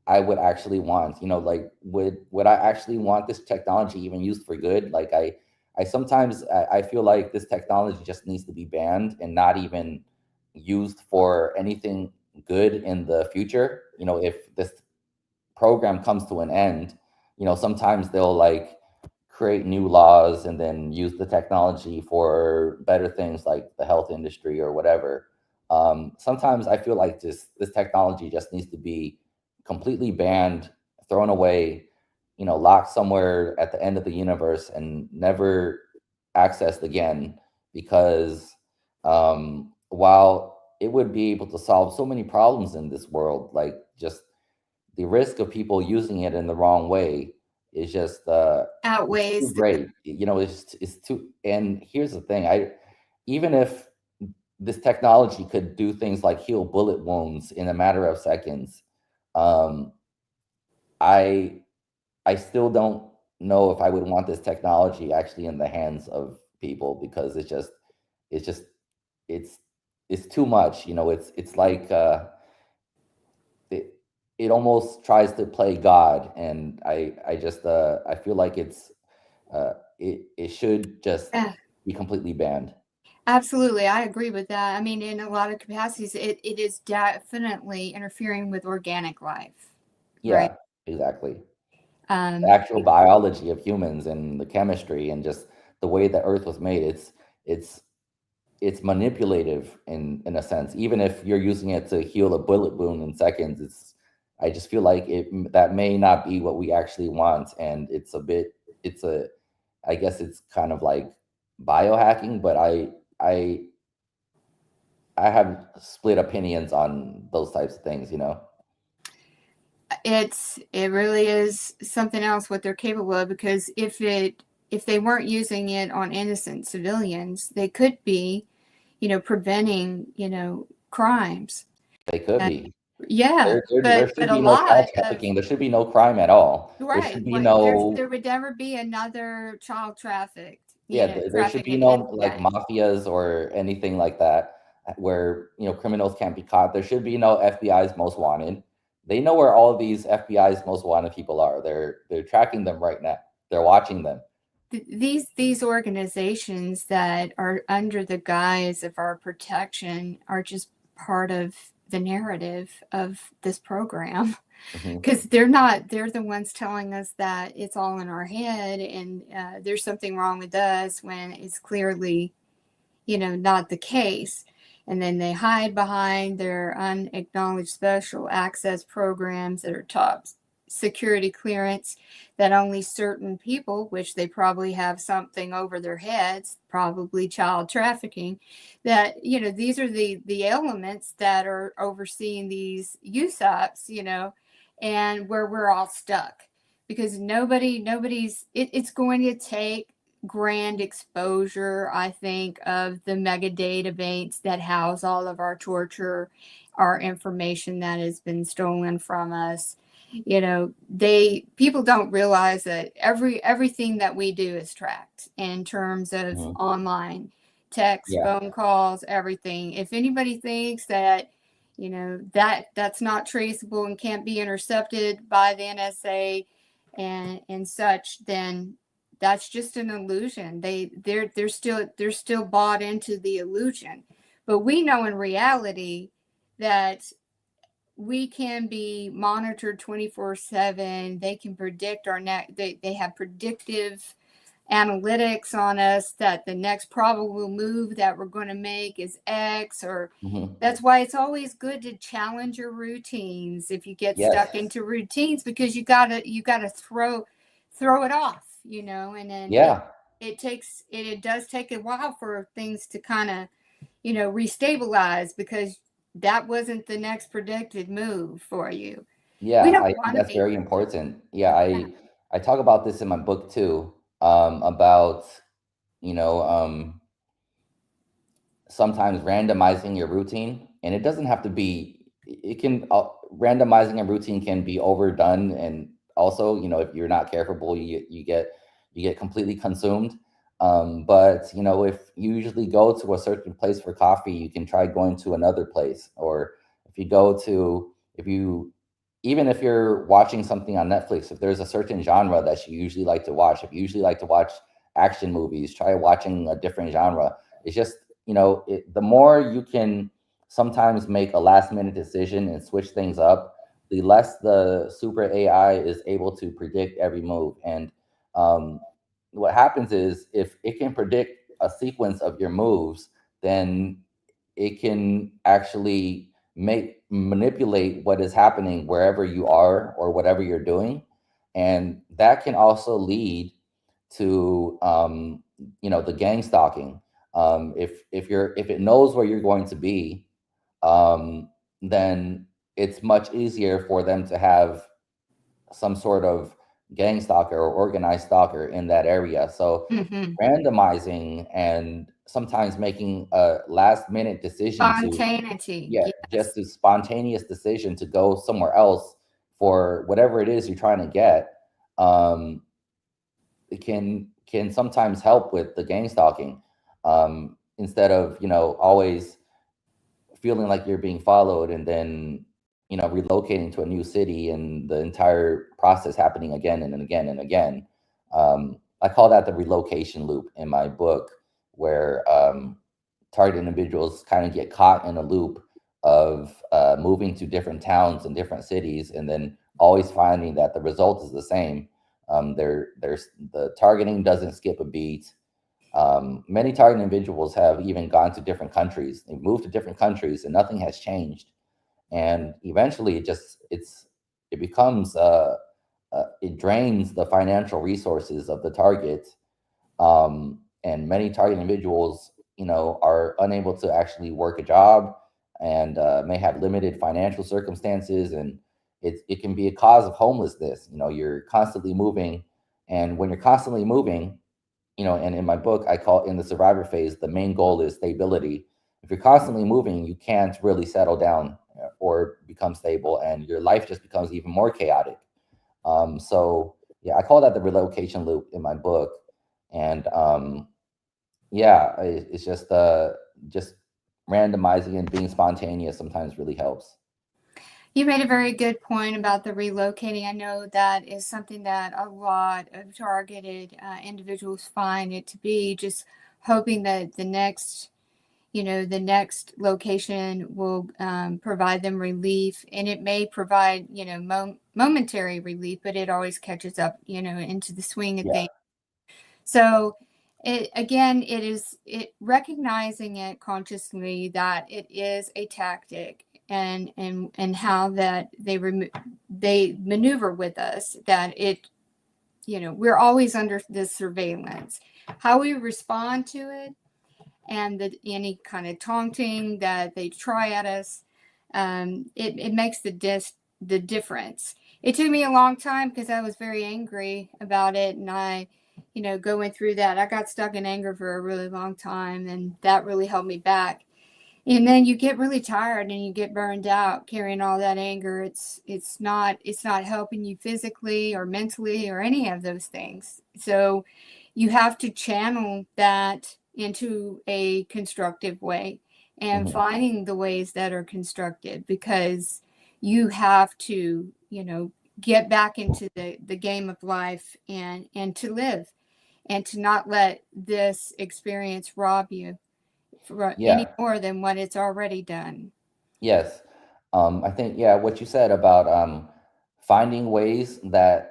Speaker 6: I would actually want. Like would I actually want this technology even used for good? Like I sometimes I feel like this technology just needs to be banned and not even used for anything good in the future. If this program comes to an end, sometimes they'll like create new laws and then use the technology for better things like the health industry or whatever. Sometimes I feel like this technology just needs to be completely banned, thrown away, locked somewhere at the end of the universe and never accessed again, because while it would be able to solve so many problems in this world, like just the risk of people using it in the wrong way is just
Speaker 1: outweighs
Speaker 6: too great. It's too. And here's the thing: even if this technology could do things like heal bullet wounds in a matter of seconds, I still don't know if I would want this technology actually in the hands of people, because it's too much. It's like it almost tries to play God, and I feel like it should just be completely banned.
Speaker 1: Absolutely, I agree with that. I mean, in a lot of capacities, it is definitely interfering with organic life.
Speaker 6: Yeah,
Speaker 1: right?
Speaker 6: exactly. The actual biology of humans and the chemistry and just the way that Earth was made, it's manipulative in a sense. Even if you're using it to heal a bullet wound in seconds, I just feel like that may not be what we actually want, and I guess it's kind of like biohacking, but I have split opinions on those types of things.
Speaker 1: It really is something else what they're capable of, because if they weren't using it on innocent civilians, they could be, preventing, crimes.
Speaker 6: They could be.
Speaker 1: Yeah,
Speaker 6: There
Speaker 1: but
Speaker 6: should
Speaker 1: a
Speaker 6: be no
Speaker 1: lot
Speaker 6: child
Speaker 1: of
Speaker 6: trafficking. There should be no crime at all. There
Speaker 1: right,
Speaker 6: should be
Speaker 1: like
Speaker 6: no.
Speaker 1: there would never be another child trafficked,
Speaker 6: There should be
Speaker 1: trafficking
Speaker 6: no like
Speaker 1: incident.
Speaker 6: mafias or anything like that where criminals can't be caught. There should be no FBI's most wanted. They know where all of these FBI's most wanted people are. They're tracking them right now. They're watching them.
Speaker 1: These organizations that are under the guise of our protection are just part of the narrative of this program, because they're the ones telling us that it's all in our head, and there's something wrong with us when it's clearly not the case. And then they hide behind their unacknowledged special access programs that are top security clearance, that only certain people, which they probably have something over their heads, probably child trafficking, that these are the elements that are overseeing these USAPs, and where we're all stuck, because it's going to take grand exposure, I think, of the mega data banks that house all of our torture, our information that has been stolen from us. People don't realize that everything that we do is tracked in terms of online text, phone calls, everything. If anybody thinks that that's not traceable and can't be intercepted by the NSA and such, then that's just an illusion. They're still bought into the illusion. But we know in reality that we can be monitored 24/7. They can predict our they have predictive analytics on us, that the next probable move that we're going to make is X, or that's why it's always good to challenge your routines if you get stuck into routines, because you gotta throw it off, and then it does take a while for things to kind of restabilize, because that wasn't the next predicted move for you.
Speaker 6: Yeah, I think that's very important. Yeah, I talk about this in my book too, about sometimes randomizing your routine, and it doesn't have to be. It can randomizing a routine can be overdone, and also if you're not careful, you get completely consumed. But if you usually go to a certain place for coffee, you can try going to another place. Or even if you're watching something on Netflix, if there's a certain genre that you usually like to watch, if you usually like to watch action movies, try watching a different genre. It's just, the more you can sometimes make a last minute decision and switch things up, the less the super AI is able to predict every move. And what happens is, if it can predict a sequence of your moves, then it can actually manipulate what is happening wherever you are or whatever you're doing. And that can also lead to the gang stalking. If it knows where you're going to be, then it's much easier for them to have some sort of gang stalker or organized stalker in that area. So randomizing and sometimes making a last minute decision
Speaker 1: Spontaneity.
Speaker 6: just a spontaneous decision to go somewhere else for whatever it is you're trying to get, it can sometimes help with the gang stalking, instead of always feeling like you're being followed and then relocating to a new city and the entire process happening again and again and again. I call that the relocation loop in my book, where target individuals kind of get caught in a loop of moving to different towns and different cities, and then always finding that the result is the same. The targeting doesn't skip a beat. Many target individuals have even gone to different countries. They've moved to different countries and nothing has changed. And eventually it becomes it drains the financial resources of the target. And many target individuals, are unable to actually work a job, and may have limited financial circumstances, and it can be a cause of homelessness. You're constantly moving, and when you're constantly moving, and in my book, I call, in the survivor phase, the main goal is stability. If you're constantly moving, you can't really settle down or become stable, and your life just becomes even more chaotic. So yeah, I call that the relocation loop in my book. And it's just randomizing and being spontaneous sometimes really helps.
Speaker 1: You made a very good point about the relocating. I know that is something that a lot of targeted individuals find it to be, just hoping that the next location will provide them relief, and it may provide, momentary relief, but it always catches up, into the swing of things. So it is recognizing it consciously that it is a tactic, and how that they maneuver with us, that we're always under this surveillance. How we respond to it, and any kind of taunting that they try at us, it makes the difference. It took me a long time because I was very angry about it, and I, going through that, I got stuck in anger for a really long time, and that really held me back. And then you get really tired and you get burned out carrying all that anger. It's not helping you physically or mentally or any of those things. So you have to channel that into a constructive way, and finding the ways that are constructive, because you have to, get back into the game of life, and to live, and to not let this experience rob you any more than what it's already done.
Speaker 6: Yes. I think, what you said about finding ways that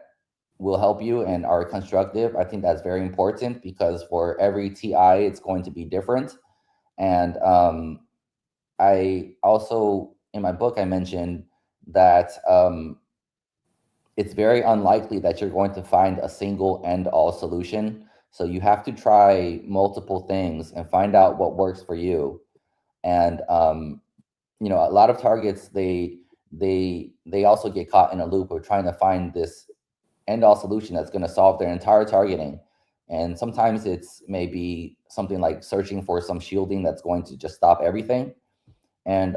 Speaker 6: will help you and are constructive, I think that's very important, because for every TI, it's going to be different. And I also, in my book, I mentioned that it's very unlikely that you're going to find a single end-all solution. So you have to try multiple things and find out what works for you. And a lot of targets, they also get caught in a loop of trying to find this end-all solution that's going to solve their entire targeting. And sometimes it's maybe something like searching for some shielding that's going to just stop everything. And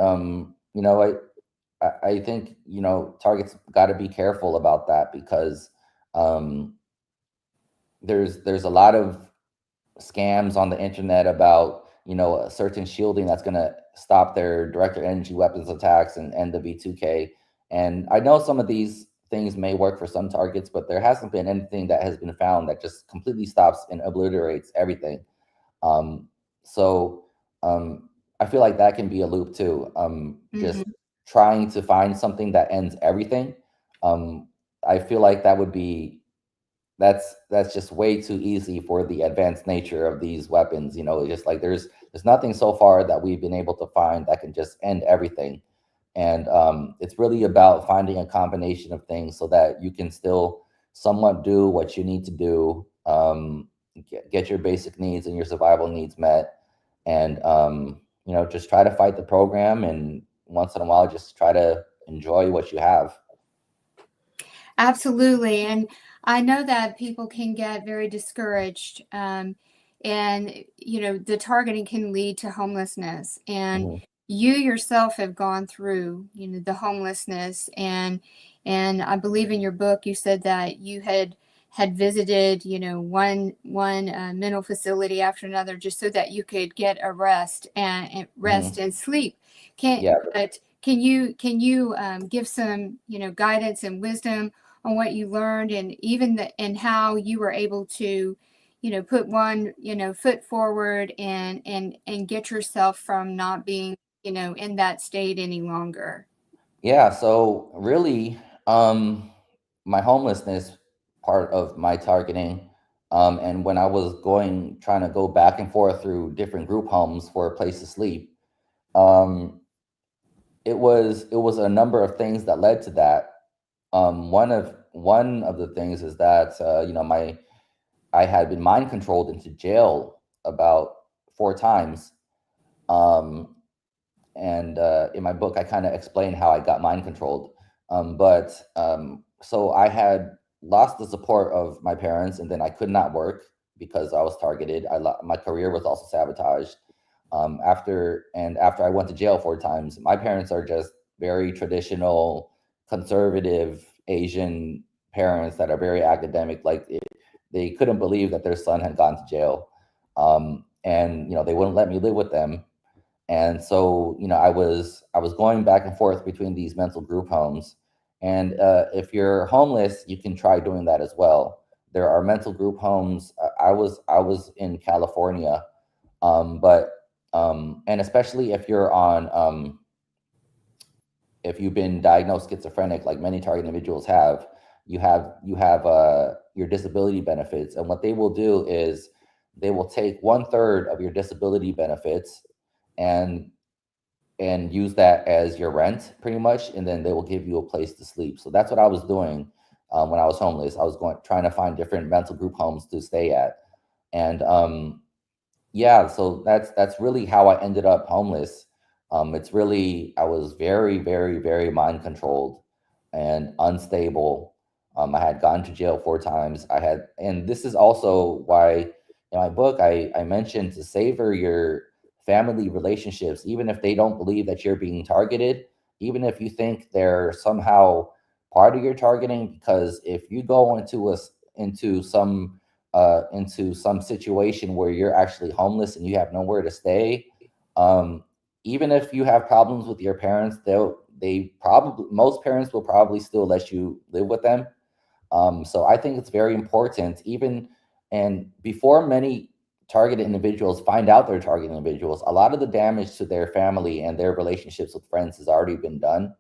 Speaker 6: I think targets got to be careful about that, because there's a lot of scams on the internet about a certain shielding that's going to stop their directed energy weapons attacks and end the V2K. And I know some of these things may work for some targets, but there hasn't been anything that has been found that just completely stops and obliterates everything. So I feel like that can be a loop too. Just trying to find something that ends everything. I feel like that would be that's just way too easy for the advanced nature of these weapons. Just like there's nothing so far that we've been able to find that can just end everything. And it's really about finding a combination of things so that you can still somewhat do what you need to do, get your basic needs and your survival needs met, and just try to fight the program, and once in a while just try to enjoy what you have.
Speaker 1: Absolutely. And I know that people can get very discouraged, and the targeting can lead to homelessness, and
Speaker 6: Mhm.
Speaker 1: you yourself have gone through the homelessness, and I believe in your book you said that you had visited one mental facility after another just so that you could get a rest and rest
Speaker 6: Mhm.
Speaker 1: and sleep. Can
Speaker 6: Yeah.
Speaker 1: but can you give some guidance and wisdom on what you learned, and even and how you were able to put one foot forward and get yourself from not being in that state any longer?
Speaker 6: Yeah, so really, my homelessness part of my targeting, and when I was trying to go back and forth through different group homes for a place to sleep, um, it was a number of things that led to that. One of the things is that I had been mind controlled into jail about 4 times. Um, and in my book, I kind of explain how I got mind controlled. So I had lost the support of my parents, and then I could not work because I was targeted. My career was also sabotaged. After I went to jail 4 times, my parents are just very traditional, conservative Asian parents that are very academic. Like they couldn't believe that their son had gone to jail, and they wouldn't let me live with them. And so I was going back and forth between these mental group homes. And if you're homeless, you can try doing that as well. There are mental group homes. I was in California, but and especially if you've been diagnosed schizophrenic, like many target individuals have, you have your disability benefits, and what they will do is they will take 1/3 of your disability benefits and use that as your rent pretty much, and then they will give you a place to sleep. So that's what I was doing when I was homeless. I was trying to find different mental group homes to stay at, and yeah, so that's really how I ended up homeless. It's really, I was very, very, very mind controlled and unstable. I had gone to jail 4 times. And this is also why in my book I mentioned to savor your family relationships, even if they don't believe that you're being targeted, even if you think they're somehow part of your targeting, because if you go into some into some situation where you're actually homeless and you have nowhere to stay, um, even if you have problems with your parents, they probably, most parents will probably still let you live with them. So I think it's very important, even and before many targeted individuals find out they're targeted individuals, a lot of the damage to their family and their relationships with friends has already been done.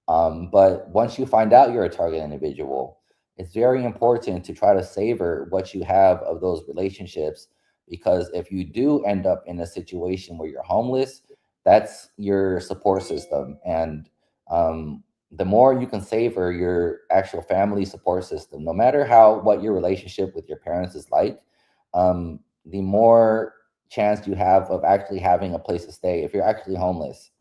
Speaker 6: But once you find out you're a target individual, it's very important to try to savor what you have of those relationships, because if you do end up in a situation where you're homeless, that's your support system. And the more you can savor your actual family support system, no matter what your relationship with your parents is like, the more chance you have of actually having a place to stay if you're actually homeless.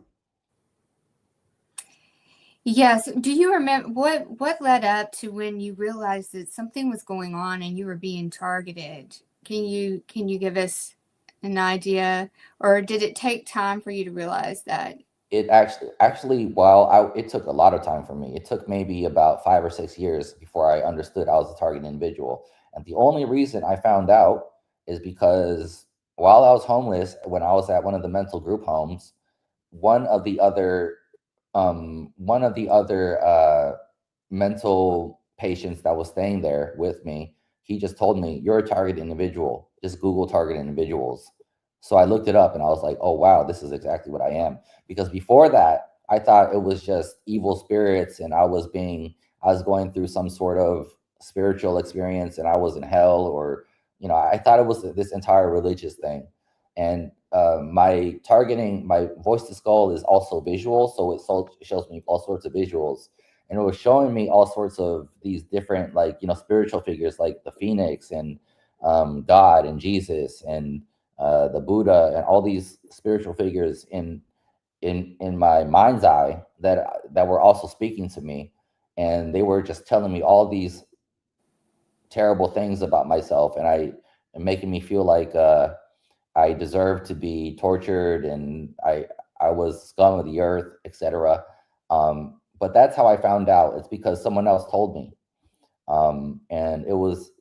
Speaker 1: Yes. Do you remember what led up to when you realized that something was going on and you were being targeted? Can you give us an idea, or did it take time for you to realize that?
Speaker 6: It it took a lot of time for me. It took maybe about 5 or 6 years before I understood I was a target individual. And the only reason I found out is because while I was homeless, when I was at one of the mental group homes, one of the other mental patients that was staying there with me, he just told me, "You're a target individual. Just Google target individuals." So I looked it up and I was like, "Oh wow, this is exactly what I am." Because before that, I thought it was just evil spirits, and I was going through some sort of spiritual experience, and I was in hell, or I thought it was this entire religious thing. And my voice to skull is also visual, so it shows me all sorts of visuals, and it was showing me all sorts of these different, like, spiritual figures, like the Phoenix, and God, and Jesus, and the Buddha, and all these spiritual figures in my mind's eye that were also speaking to me, and they were just telling me all these terrible things about myself, and making me feel like I deserved to be tortured, and I was scum of the earth, etc. But that's how I found out. It's because someone else told me, and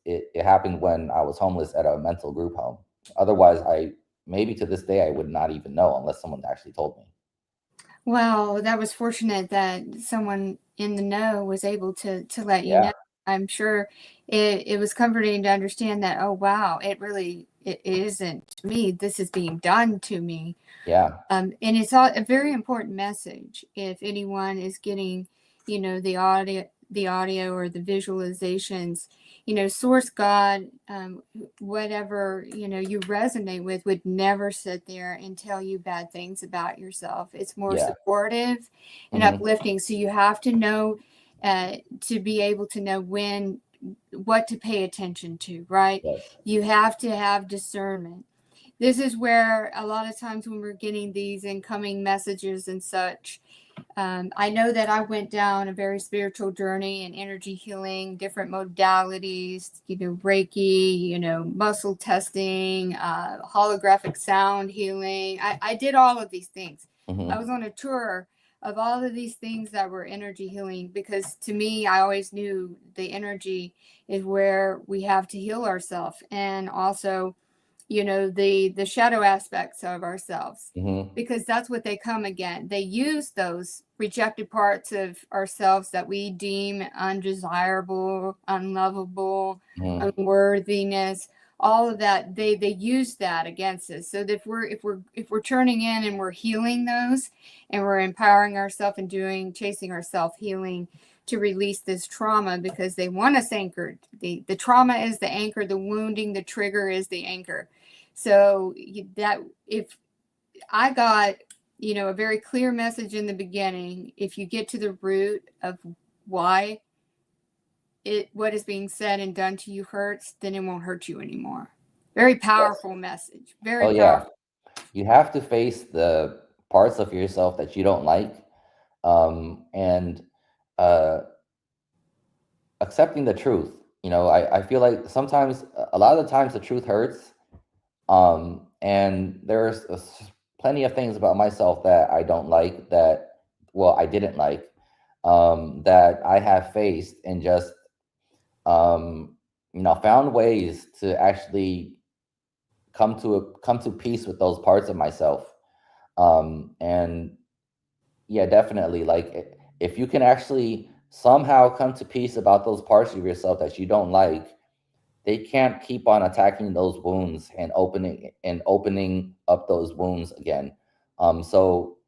Speaker 6: it happened when I was homeless at a mental group home. Otherwise, maybe to this day I would not even know unless someone actually told me.
Speaker 1: Well, that was fortunate that someone in the know was able to let you
Speaker 6: Yeah.
Speaker 1: know. I'm sure it was comforting to understand that, oh, wow, it isn't me. This is being done to me.
Speaker 6: Yeah.
Speaker 1: And it's a very important message. If anyone is getting, the audio or the visualizations, source God, whatever, you resonate with, would never sit there and tell you bad things about yourself. It's more supportive and uplifting. So you have to know, to be able to know what to pay attention to, right?
Speaker 6: Yes.
Speaker 1: You have to have discernment. This is where a lot of times when we're getting these incoming messages and such, I know that I went down a very spiritual journey in energy healing, different modalities, Reiki, muscle testing, holographic sound healing. I did all of these things. I was on a tour of all of these things that were energy healing, because to me, I always knew the energy is where we have to heal ourselves, and also the shadow aspects of ourselves, because that's what they come again. They use those rejected parts of ourselves that we deem undesirable, unlovable, unworthiness, all of that. They use that against us. So that if we're turning in and we're healing those, and we're empowering ourselves and chasing our self-healing to release this trauma, because they want us anchored. The trauma is the anchor, the wounding, the trigger is the anchor. So that if I got, a very clear message in the beginning, if you get to the root of why what is being said and done to you hurts, then it won't hurt you anymore. Very powerful message. Very powerful.
Speaker 6: Yeah. You have to face the parts of yourself that you don't like, and accepting the truth. I feel like sometimes, a lot of the times, the truth hurts, and there's plenty of things about myself that I don't like, I didn't like, that I have faced, and just found ways to actually come to peace with those parts of myself. And yeah, definitely, like, if you can actually somehow come to peace about those parts of yourself that you don't like, they can't keep on attacking those wounds and opening up those wounds again. So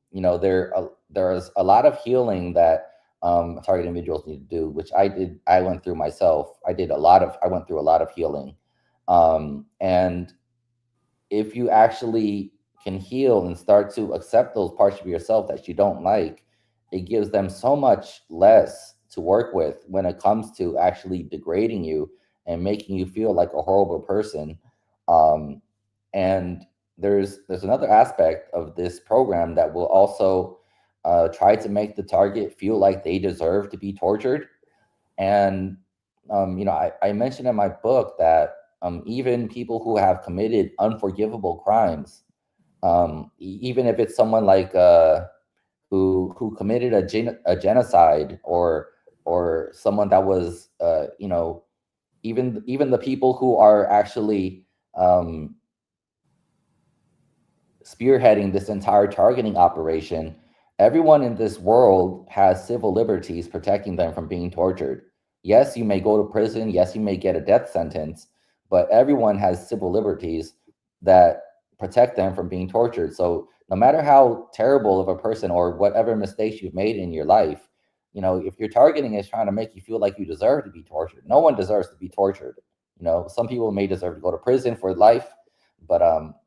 Speaker 6: there's a lot of healing that target individuals need to do, which I did. I went through myself. I went through a lot of healing, and if you actually can heal and start to accept those parts of yourself that you don't like, it gives them so much less to work with when it comes to actually degrading you and making you feel like a horrible person. And there's another aspect of this program that will also try to make the target feel like they deserve to be tortured. And I mentioned in my book that even people who have committed unforgivable crimes, even if it's someone like who committed a genocide, or someone that was even the people who are actually spearheading this entire targeting operation, everyone in this world has civil liberties protecting them from being tortured. Yes, you may go to prison. Yes, you may get a death sentence, but everyone has civil liberties that protect them from being tortured. So no matter how terrible of a person or whatever mistakes you've made in your life, you know, if your targeting is trying to make you feel like you deserve to be tortured, no one deserves to be tortured. You know, some people may deserve to go to prison for life, but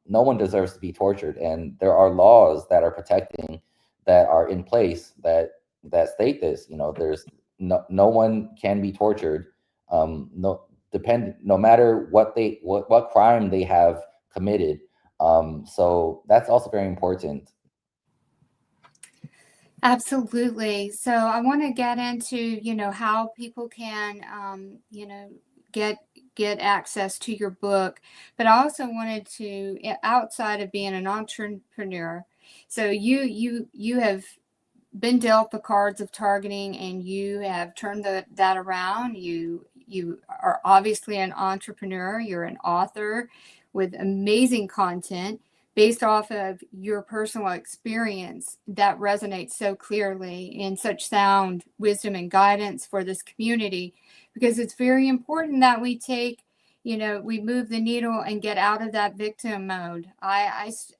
Speaker 6: no one deserves to be tortured. And there are laws that are protecting, that are in place that state this. You know, there's no one can be tortured. No matter what crime they have committed. So that's also very important.
Speaker 1: Absolutely. So I want to get into, you know, how people can, you know, get access to your book, but I also wanted to, outside of being an entrepreneur, so you have been dealt the cards of targeting, and you have turned that around. You are obviously an entrepreneur. You're an author with amazing content based off of your personal experience that resonates so clearly in such sound wisdom and guidance for this community, because it's very important that we take, you know, we move the needle and get out of that victim mode. I stood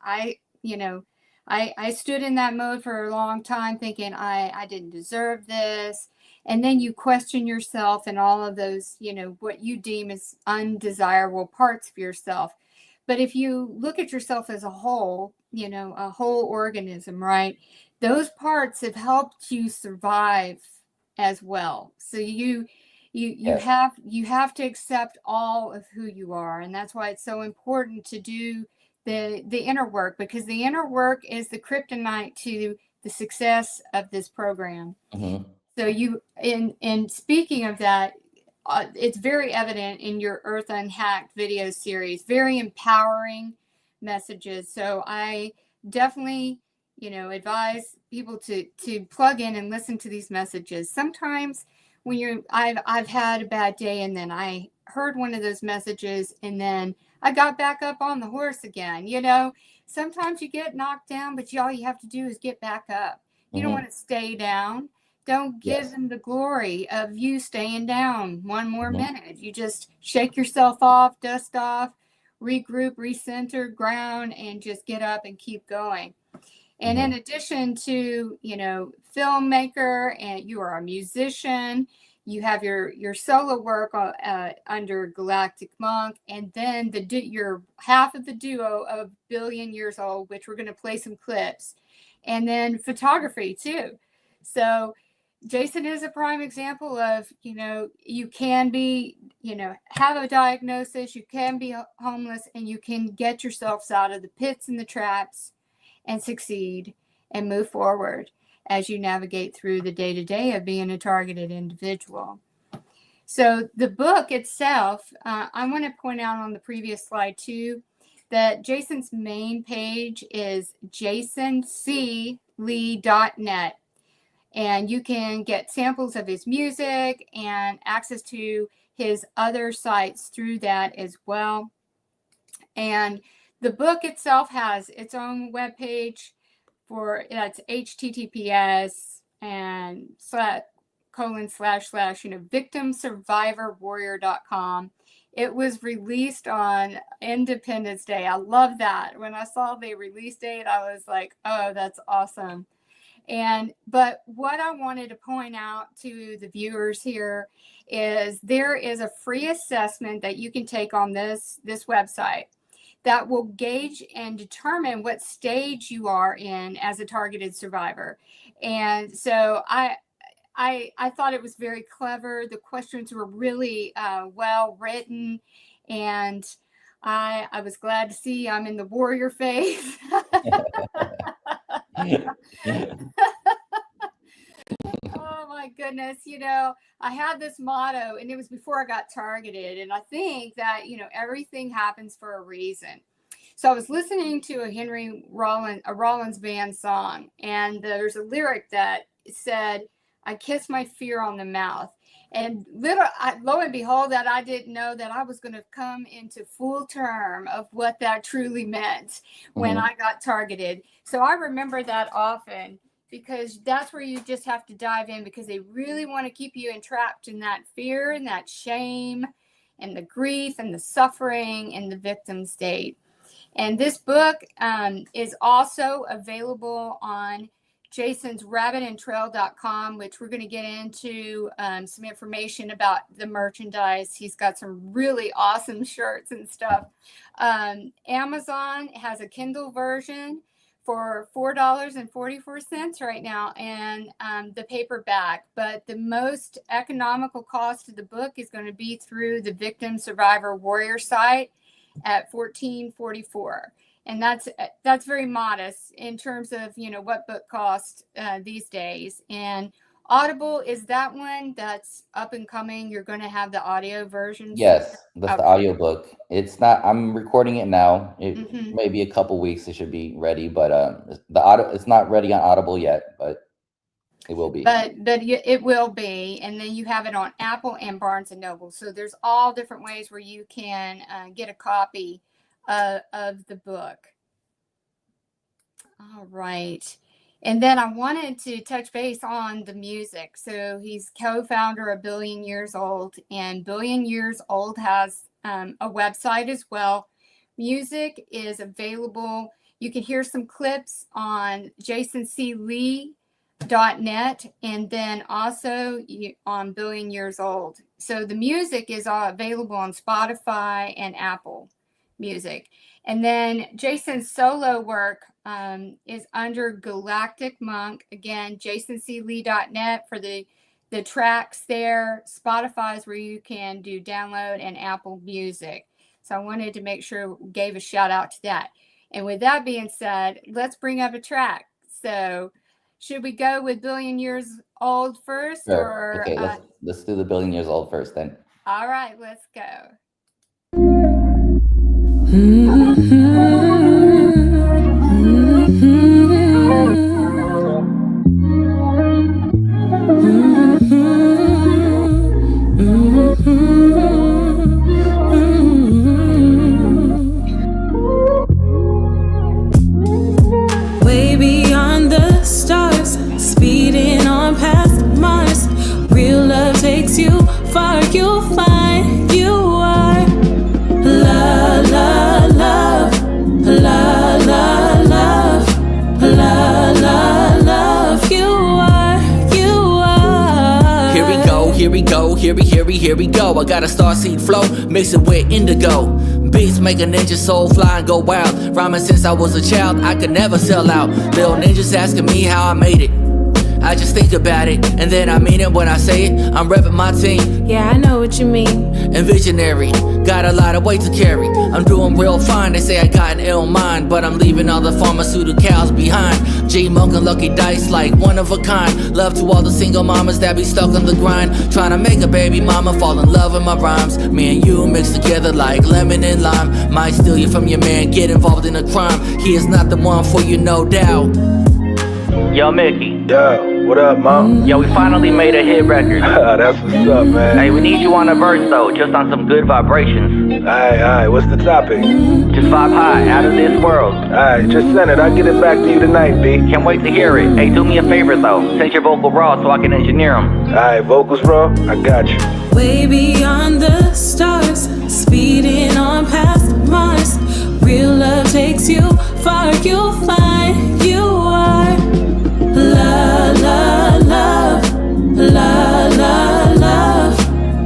Speaker 1: in that mode for a long time thinking I didn't deserve this. And then you question yourself and all of those, you know, what you deem as undesirable parts of yourself. But if you look at yourself as a whole, you know, a whole organism, right? Those parts have helped you survive as well. So you have to accept all of who you are. And that's why it's so important to do the inner work, because the inner work is the kryptonite to the success of this program.
Speaker 6: Mm-hmm.
Speaker 1: So you, in speaking of that, it's very evident in your Earth Unhacked video series, very empowering messages. So I definitely, you know, advise people to plug in and listen to these messages. Sometimes when I've had a bad day, and then I heard one of those messages, and then I got back up on the horse again. You know, sometimes you get knocked down, but all you have to do is get back up. You don't want to stay down. Don't give them the glory of you staying down one more minute. You just shake yourself off, dust off, regroup, recenter, ground, and just get up and keep going. And in addition to, you know, filmmaker, and you are a musician, you have your solo work under Galactic Monk, and then your half of the duo of Billion Years Old, which we're going to play some clips, and then photography too. So Jason is a prime example of, you know, you can be, you know, have a diagnosis, you can be homeless, and you can get yourselves out of the pits and the traps and succeed and move forward as you navigate through the day-to-day of being a targeted individual. So the book itself, I want to point out on the previous slide too, that Jason's main page is jasonclee.net. And you can get samples of his music and access to his other sites through that as well. And the book itself has its own webpage that's https and victimsurvivorwarrior.com. It was released on Independence Day. I love that. When I saw the release date, I was like, oh, that's awesome. But what I wanted to point out to the viewers here is there is a free assessment that you can take on this website that will gauge and determine what stage you are in as a targeted survivor. And so I thought it was very clever. The questions were really well written, and I was glad to see I'm in the warrior phase. Oh my goodness. You know, I had this motto, and it was before I got targeted. And I think that, you know, everything happens for a reason. So I was listening to a Rollins band song, and there's a lyric that said, I kiss my fear on the mouth. And lo and behold, that I didn't know that I was going to come into full term of what that truly meant when I got targeted. So I remember that often, because that's where you just have to dive in, because they really want to keep you entrapped in that fear and that shame and the grief and the suffering and the victim state. And this book is also available on jasonsrabbitandtrail.com, which we're going to get into some information about the merchandise. He's got some really awesome shirts and stuff. Amazon has a Kindle version for $4.44 right now, and the paperback. But the most economical cost of the book is going to be through the Victim Survivor Warrior site at $14.44. And that's very modest in terms of, you know, what book costs these days. And Audible is that one that's up and coming. You're going to have the audio version.
Speaker 6: Yes, that's the audiobook. It's not, I'm recording it now. It may be a couple weeks it should be ready, but it's not ready on Audible yet, but it will be.
Speaker 1: But it will be. And then you have it on Apple and Barnes and Noble. So there's all different ways where you can get a copy of the book. All right. And then I wanted to touch base on the music. So he's co-founder of Billion Years Old, and Billion Years Old has a website as well. Music is available. You can hear some clips on jasonclee.net, and then also on Billion Years Old. So the music is available on Spotify and Apple Music. And then Jason's solo work is under Galactic Monk. Again, jasonclee.net for the tracks there. Spotify is where you can do download, and Apple Music. So I wanted to make sure we gave a shout out to that. And with that being said, let's bring up a track. So should we go with Billion Years Old first?
Speaker 6: Sure.
Speaker 1: Or
Speaker 6: Okay, let's do the Billion Years Old first then.
Speaker 1: All right, let's go.
Speaker 7: Way beyond the stars, speeding on past Mars. Real love takes you far, you'll find you are. La la love, la la love, la la love. You are, you are.
Speaker 8: Here we go, here we go, here we go. I got a starseed flow, mix it with indigo. Beats make a ninja soul fly and go wild. Rhyming since I was a child, I could never sell out. Little ninjas asking me how I made it. I just think about it, and then I mean it when I say it. I'm repping my team.
Speaker 7: Yeah, I know what you mean.
Speaker 8: And visionary, got a lot of weight to carry. I'm doing real fine, they say I got an ill mind, but I'm leaving all the pharmaceuticals behind. G-Monk and Lucky Dice like one of a kind. Love to all the single mamas that be stuck on the grind, trying to make a baby mama fall in love with my rhymes. Me and you mix together like lemon and lime. Might steal you from your man, get involved in a crime. He is not the one for you, no doubt.
Speaker 9: Yo, Mickey.
Speaker 10: Yo, what up, Mom?
Speaker 9: Yo, we finally made a hit record.
Speaker 10: That's what's up, man.
Speaker 9: Hey, we need you on a verse, though, just on some good vibrations.
Speaker 10: Alright, what's the topic?
Speaker 9: Just vibe high, out of this world.
Speaker 10: Alright, just send it. I'll get it back to you tonight, B.
Speaker 9: Can't wait to hear it. Hey, do me a favor, though. Send your vocal raw so I can engineer them.
Speaker 10: Alright, vocals raw? I got you.
Speaker 7: Way beyond the stars, speeding on past Mars. Real love takes you far, you'll find you are. La la love, la la love,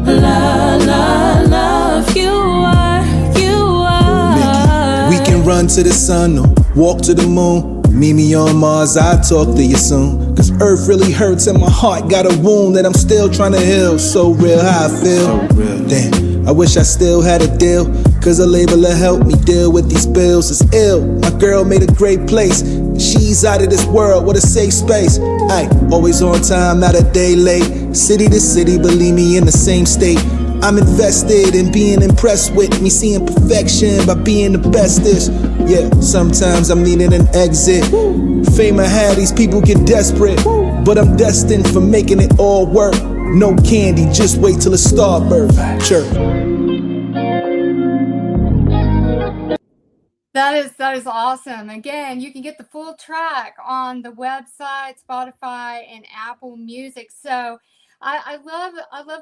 Speaker 7: la la love. You are, you are.
Speaker 11: We can run to the sun or walk to the moon. Meet me on Mars, I'll talk to you soon. Cause Earth really hurts and my heart got a wound that I'm still trying to heal. So real how I feel. Damn, I wish I still had a deal. Cause a label will help me deal with these bills. It's ill, my girl made a great place. She's out of this world, what a safe space. Ay, always on time, not a day late. City to city, believe me, in the same state. I'm invested in being impressed with me, seeing perfection by being the bestest. Yeah, sometimes I'm needing an exit. Fame I had, these people get desperate. But I'm destined for making it all work. No candy, just wait till it's starbirth. Chirp.
Speaker 1: That is awesome. Again, you can get the full track on the website, Spotify, and Apple Music. So I love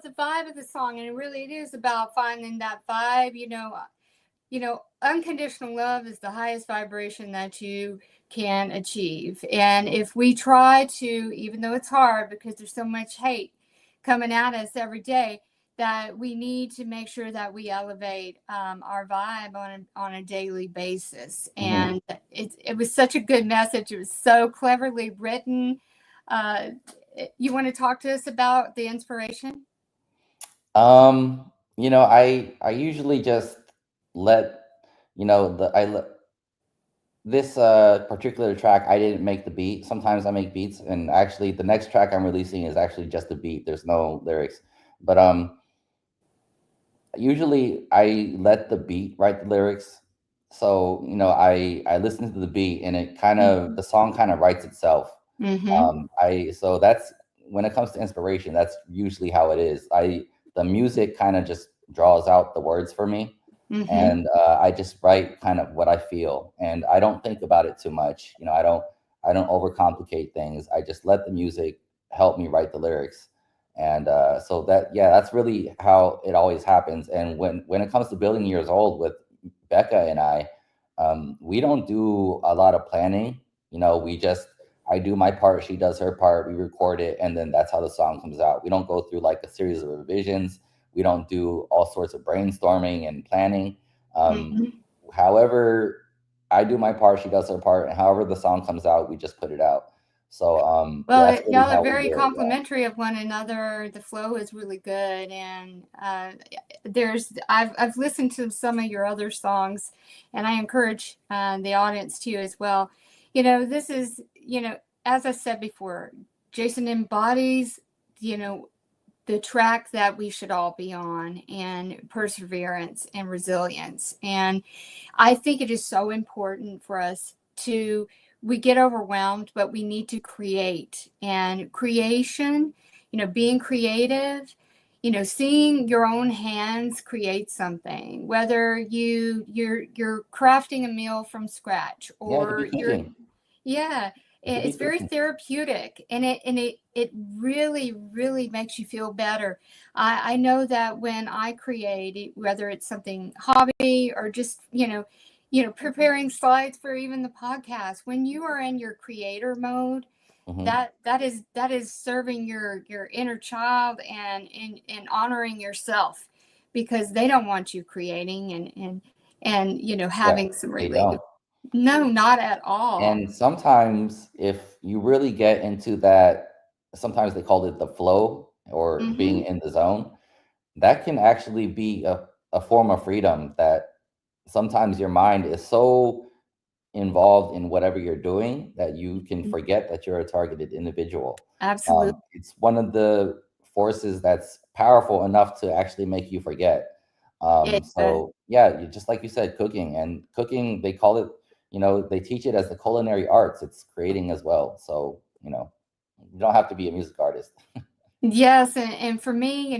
Speaker 1: the vibe of the song, and it is about finding that vibe. You know, unconditional love is the highest vibration that you can achieve. And if we try to, even though it's hard because there's so much hate coming at us every day, that we need to make sure that we elevate our vibe on a daily basis. And it was such a good message. It was so cleverly written. You want to talk to us about the inspiration?
Speaker 6: I usually just let this particular track, I didn't make the beat. Sometimes I make beats, and actually the next track I'm releasing is actually just a beat. There's no lyrics. But usually I let the beat write the lyrics. So, I listen to the beat, and it kind of the song kind of writes itself. So that's when it comes to inspiration, that's usually how it is. The music kind of just draws out the words for me. And I just write kind of what I feel, and I don't think about it too much. I don't overcomplicate things. I just let the music help me write the lyrics. And so that's really how it always happens. And when it comes to building years old with Becca and I, we don't do a lot of planning. I do my part, she does her part, we record it, and then that's how the song comes out. We don't go through like a series of revisions. We don't do all sorts of brainstorming and planning. However, I do my part, she does her part, and however the song comes out, we just put it out. So,
Speaker 1: well,
Speaker 6: really
Speaker 1: y'all are very complimentary of one another. The flow is really good, and I've listened to some of your other songs, and I encourage the audience to as well. This is, as I said before, Jason embodies, the track that we should all be on, and perseverance and resilience. And I think it is so important for us we get overwhelmed, but we need to create. And creation, being creative, seeing your own hands create something, whether you're crafting a meal from scratch, or it's very therapeutic, and it really, really makes you feel better. I know that when I create, whether it's something hobby or just, preparing slides for even the podcast, when you are in your creator mode, that is serving your inner child and honoring yourself, because they don't want you creating and having some relief. No, not at all.
Speaker 6: And sometimes if you really get into that, sometimes they call it the flow, or being in the zone, that can actually be a form of freedom. That sometimes your mind is so involved in whatever you're doing that you can forget that you're a targeted individual.
Speaker 1: Absolutely.
Speaker 6: It's one of the forces that's powerful enough to actually make you forget. So just like you said, cooking, they call it, they teach it as the culinary arts. It's creating as well. So, you don't have to be a music artist.
Speaker 1: Yes. And for me,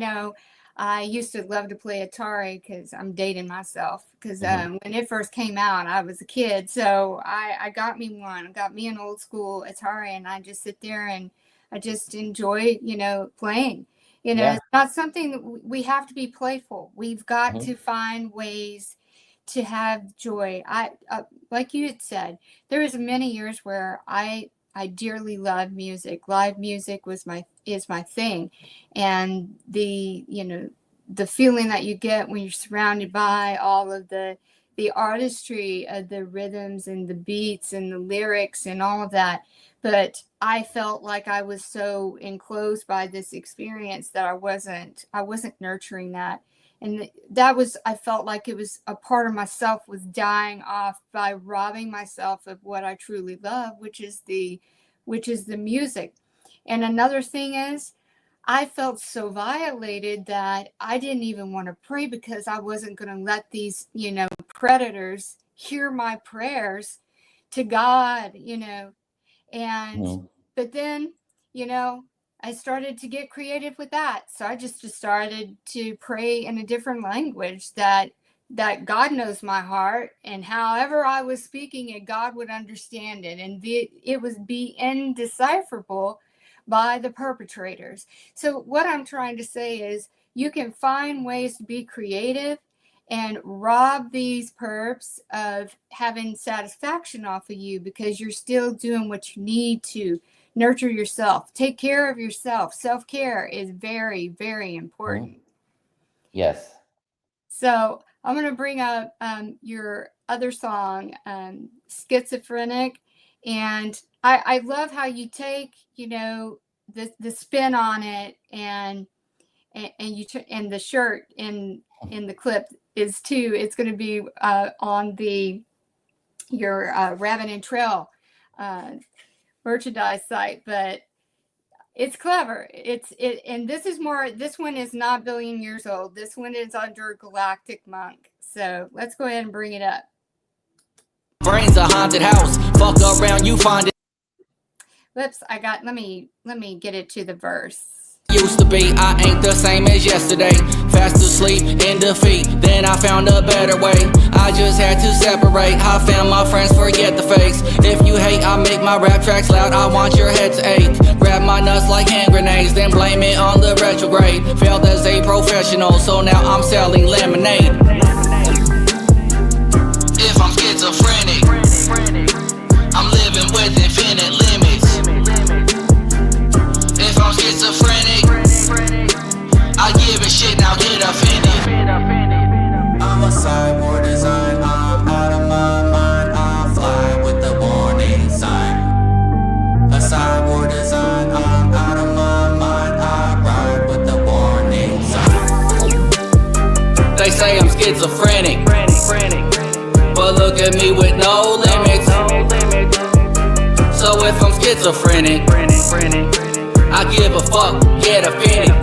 Speaker 1: I used to love to play Atari, because I'm dating myself, because when it first came out, I was a kid. So I got me an old school Atari, and I just sit there and I just enjoy, playing. It's not something that we have to be playful. We've got to find ways to have joy. Like you had said, there was many years where I dearly loved music. Live music is my thing, and the feeling that you get when you're surrounded by all of the artistry of the rhythms and the beats and the lyrics and all of that. But I felt like I was so enclosed by this experience that I wasn't nurturing that. And I felt like it was a part of myself was dying off by robbing myself of what I truly love, which is the music. And another thing is, I felt so violated that I didn't even want to pray, because I wasn't going to let these, predators hear my prayers to God, and, but then, I started to get creative with that. So I just started to pray in a different language that God knows my heart, and however I was speaking it, God would understand it. And it was be indecipherable by the perpetrators. So what I'm trying to say is, you can find ways to be creative and rob these perps of having satisfaction off of you, because you're still doing what you need to nurture yourself. Take care of yourself. Self-care is very, very important.
Speaker 6: Yes.
Speaker 1: So I'm going to bring up your other song, Schizophrenic. And I love how you take, the spin on it, and you and the shirt in the clip is too. It's going to be on your Rabbit and Trail merchandise site, but it's clever. And this one is not billion years old. This one is under Galactic Monk. So let's go ahead and bring it up.
Speaker 8: Brains a haunted house. Fuck around, you find it.
Speaker 1: Whoops, let me get it to the verse.
Speaker 8: Used to be, I ain't the same as yesterday. Fast asleep in defeat, then I found a better way. I just had to separate. I found my friends, forget the fakes. If you hate, I make my rap tracks loud. I want your head to ache. Grab my nuts like hand grenades, then blame it on the retrograde. Failed as a professional, so now I'm selling lemonade. If I'm schizophrenic, I'm living with infinite limits. If I'm schizophrenic, I give a shit, now get offended. I'm a cyborg design, I'm out of my mind, I fly with the warning sign. A cyborg design, I'm out of my mind, I ride with the warning sign. They say I'm schizophrenic, but look at me with no limits. So if I'm schizophrenic, I give a fuck, get offended.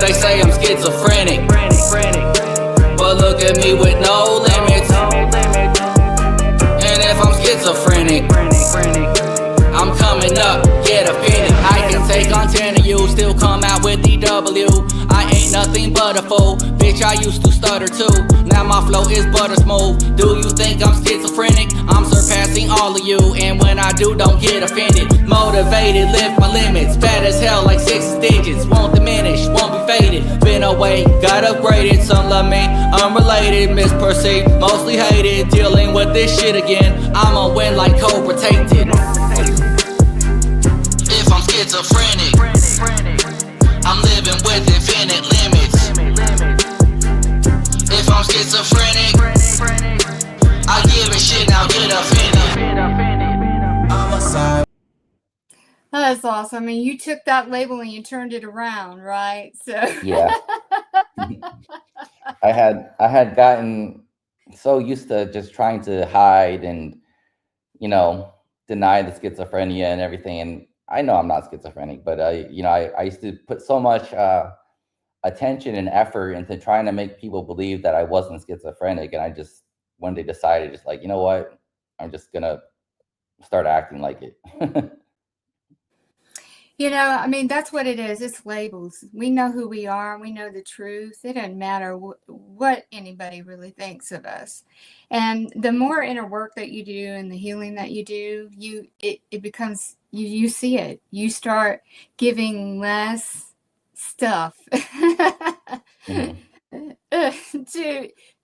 Speaker 8: They say I'm schizophrenic, but look at me with no limits. And if I'm schizophrenic, I'm coming up, get offended. I can take on 10 of you, still come out with DW. I ain't nothing but a fool, bitch, I used to stutter too. Now my flow is butter smooth. Do you think I'm schizophrenic? I'm surpassing all of you, and when I do, don't get offended. Motivated, lift my limits, bad as hell like 6 digits. Won't diminish, won't be faded. Been away, got upgraded, some love me, unrelated, misperceived, mostly hated. Dealing with this shit again, I'ma win like cobra tainted. If I'm schizophrenic, I'm living with infinite limits. If I'm schizophrenic, I give a shit, now get offended. I'm a side.
Speaker 1: Oh, that's awesome. I mean, you took that label and you turned it around, right? So
Speaker 6: Yeah. I had gotten so used to just trying to hide and, deny the schizophrenia and everything. And I know I'm not schizophrenic, but I used to put so much attention and effort into trying to make people believe that I wasn't schizophrenic. And I just one day decided, just like, you know what, I'm just gonna start acting like it.
Speaker 1: I mean, that's what it is. It's labels. We know who we are. We know the truth. It doesn't matter what anybody really thinks of us. And the more inner work that you do and the healing that you do, it becomes, you see it. You start giving less stuff to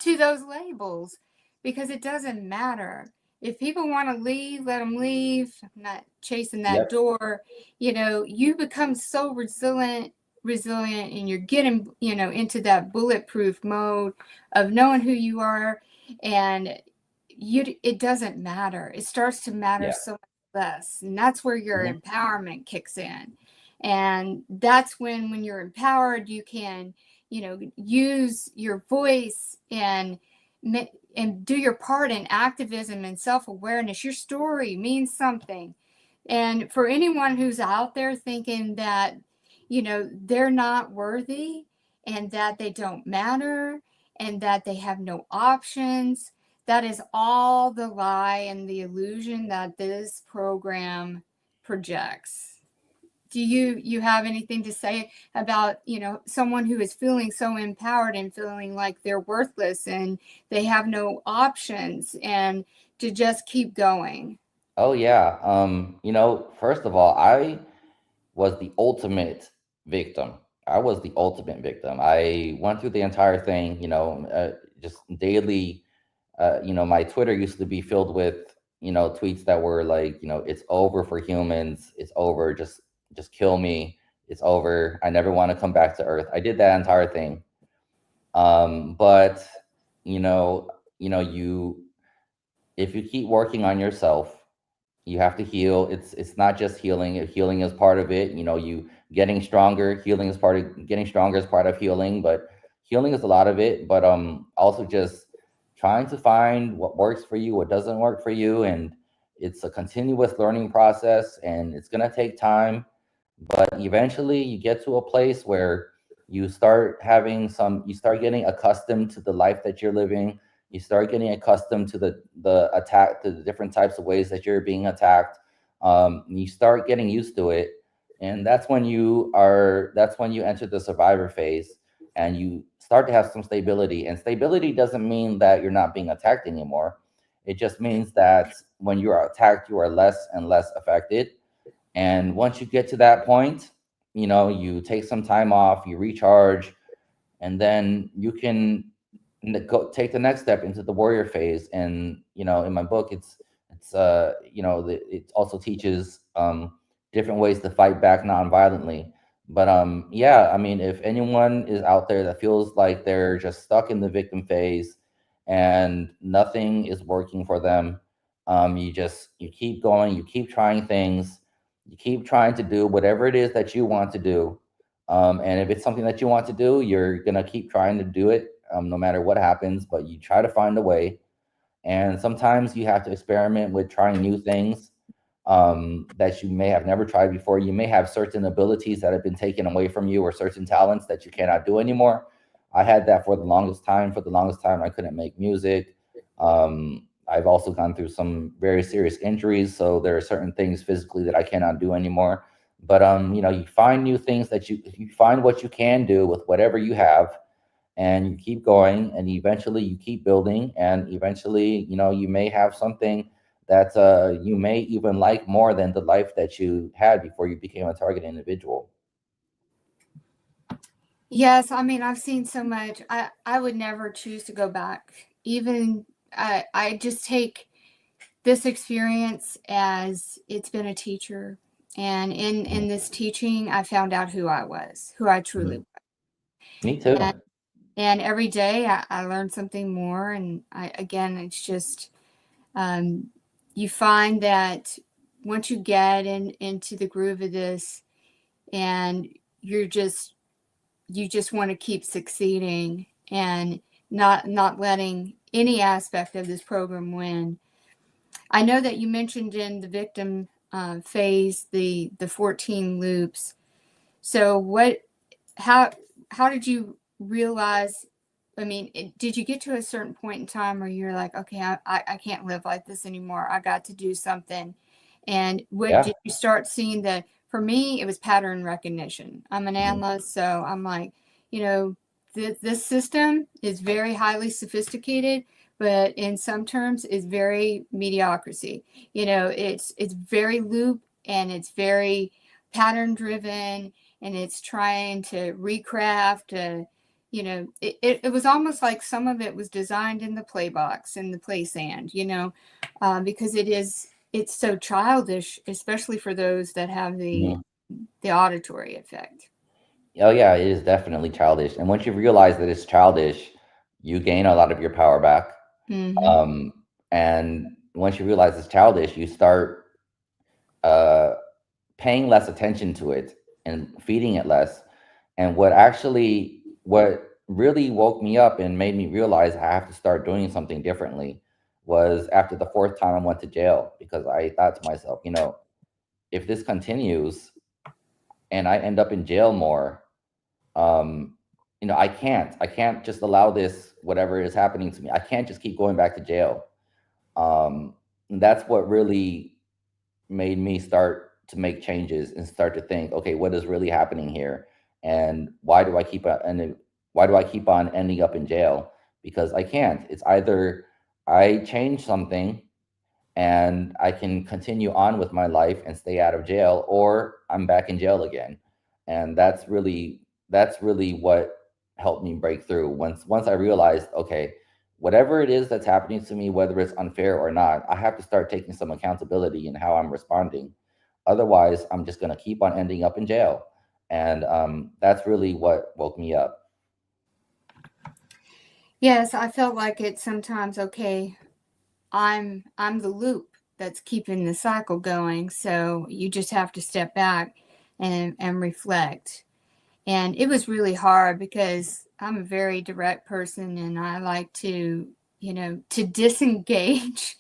Speaker 1: those labels, because it doesn't matter. If people want to leave, let them leave. I'm not chasing that door. You become so resilient, and you're getting, into that bulletproof mode of knowing who you are, and it doesn't matter. It starts to matter so much less, and that's where your empowerment kicks in. And that's when you're empowered, you can, use your voice and do your part in activism and self-awareness. Your story means something. And for anyone who's out there thinking that, they're not worthy and that they don't matter and that they have no options, that is all the lie and the illusion that this program projects. Do you have anything to say about, someone who is feeling so empowered and feeling like they're worthless and they have no options, and to just keep going?
Speaker 6: Oh yeah. First of all, I was the ultimate victim. I was the ultimate victim. I went through the entire thing, just daily. My Twitter used to be filled with, tweets that were like, it's over for humans. It's over. Just kill me. It's over. I never want to come back to Earth. I did that entire thing. But you if you keep working on yourself, you have to heal. It's not just healing. Healing is part of it. You getting stronger. Healing is part of getting stronger is part of healing, but healing is a lot of it. But also just trying to find what works for you, what doesn't work for you, and it's a continuous learning process, and it's gonna take time. But eventually, you get to a place where you start getting accustomed to the life that you're living. You start getting accustomed to the attack, to the different types of ways that you're being attacked. You start getting used to it, and that's when you enter the survivor phase, and you start to have some stability. And stability doesn't mean that you're not being attacked anymore. It just means that when you are attacked, you are less and less affected. And once you get to that point, you take some time off, you recharge, and then you can go take the next step into the warrior phase. And in my book, it also teaches different ways to fight back non-violently. But yeah, I mean, if anyone is out there that feels like they're just stuck in the victim phase and nothing is working for them, you keep going, you keep trying things, you keep trying to do whatever it is that you want to do. And if it's something that you want to do, you're gonna keep trying to do it, no matter what happens. But you try to find a way. And sometimes you have to experiment with trying new things that you may have never tried before. You may have certain abilities that have been taken away from you, or certain talents that you cannot do anymore. I had that for the longest time. For the longest time, I couldn't make music. I've also gone through some very serious injuries, so there are certain things physically that I cannot do anymore. But you find new things that you find what you can do with whatever you have, and you keep going, and eventually you keep building, and eventually you may have something that you may even like more than the life that you had before you became a target individual.
Speaker 1: Yes, I mean, I've seen so much. I would never choose to go back. Even I just take this experience as it's been a teacher. And in this teaching, I found out who I was, who I truly was.
Speaker 6: Me too.
Speaker 1: And every day I learned something more. And it's just, you find that once you get into the groove of this, and you just want to keep succeeding and not letting any aspect of this program win. I know that you mentioned in the victim phase the 14 loops. So how did you realize? I mean, did you get to a certain point in time where you're like, okay, I can't live like this anymore. I got to do something. And did you start seeing that? For me, it was pattern recognition. I'm an analyst, so I'm like, this system is very highly sophisticated, but in some terms is very mediocrity. It's very loop, and it's very pattern driven, and it's trying to recraft. It was almost like some of it was designed in the play box, in the play sand, because it's so childish, especially for those that have the auditory effect.
Speaker 6: Oh yeah, it is definitely childish. And once you realize that it's childish, you gain a lot of your power back.
Speaker 1: Mm-hmm.
Speaker 6: And once you realize it's childish, you start paying less attention to it and feeding it less. And what really woke me up and made me realize I have to start doing something differently was after the fourth time I went to jail, because I thought to myself, if this continues and I end up in jail more, I can't just allow this, whatever is happening to me. I can't just keep going back to jail. And that's what really made me start to make changes and start to think, okay, what is really happening here? And why do I keep on ending up in jail? Because I can't. It's either I change something and I can continue on with my life and stay out of jail, or I'm back in jail again. And that's really that's really what helped me break through. Once I realized, okay, whatever it is that's happening to me, whether it's unfair or not, I have to start taking some accountability in how I'm responding. Otherwise, I'm just going to keep on ending up in jail. And that's really what woke me up.
Speaker 1: Yes, I felt like it sometimes. Okay, I'm the loop that's keeping the cycle going. So you just have to step back and reflect. And it was really hard because I'm a very direct person and I like to, to disengage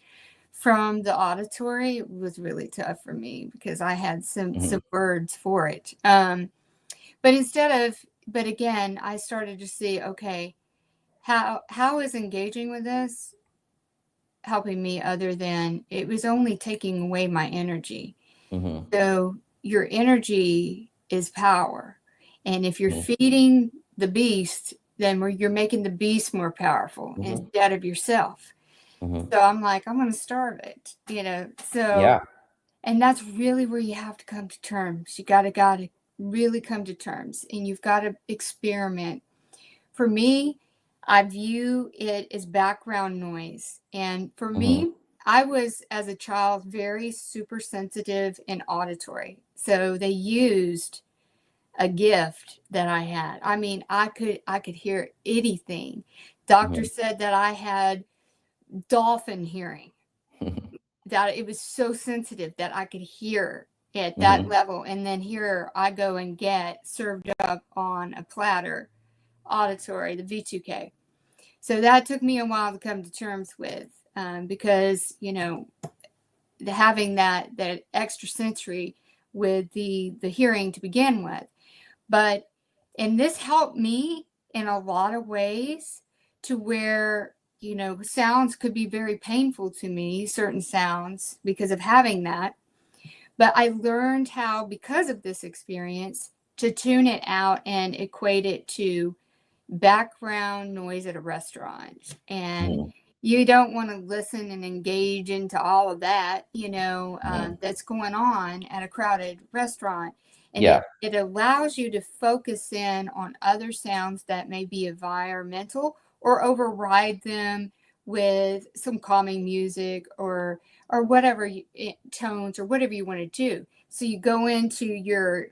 Speaker 1: from the auditory was really tough for me because I had some words for it. But again, I started to see, okay, how is engaging with this helping me other than it was only taking away my energy. So your energy is power. And if you're feeding the beast, then you're making the beast more powerful instead of yourself. So I'm like, I'm going to starve it, so,
Speaker 6: Yeah.
Speaker 1: And that's really where you have to come to terms. You got to really come to terms and you've got to experiment. For me, I view it as background noise. And for me, I was, as a child, very super sensitive and auditory. So they used a gift that I had. I mean, I could hear anything. Doctor said that I had dolphin hearing, that it was so sensitive that I could hear at that level. And then here I go and get served up on a platter auditory, the V2K. So that took me a while to come to terms with, because, having that extra sensory with the hearing to begin with. And this helped me in a lot of ways to where, sounds could be very painful to me, certain sounds, because of having that. But I learned how, because of this experience, to tune it out and equate it to background noise at a restaurant. And you don't want to listen and engage into all of that, that's going on at a crowded restaurant. And it allows you to focus in on other sounds that may be environmental or override them with some calming music or whatever tones or whatever you want to do. So you go into your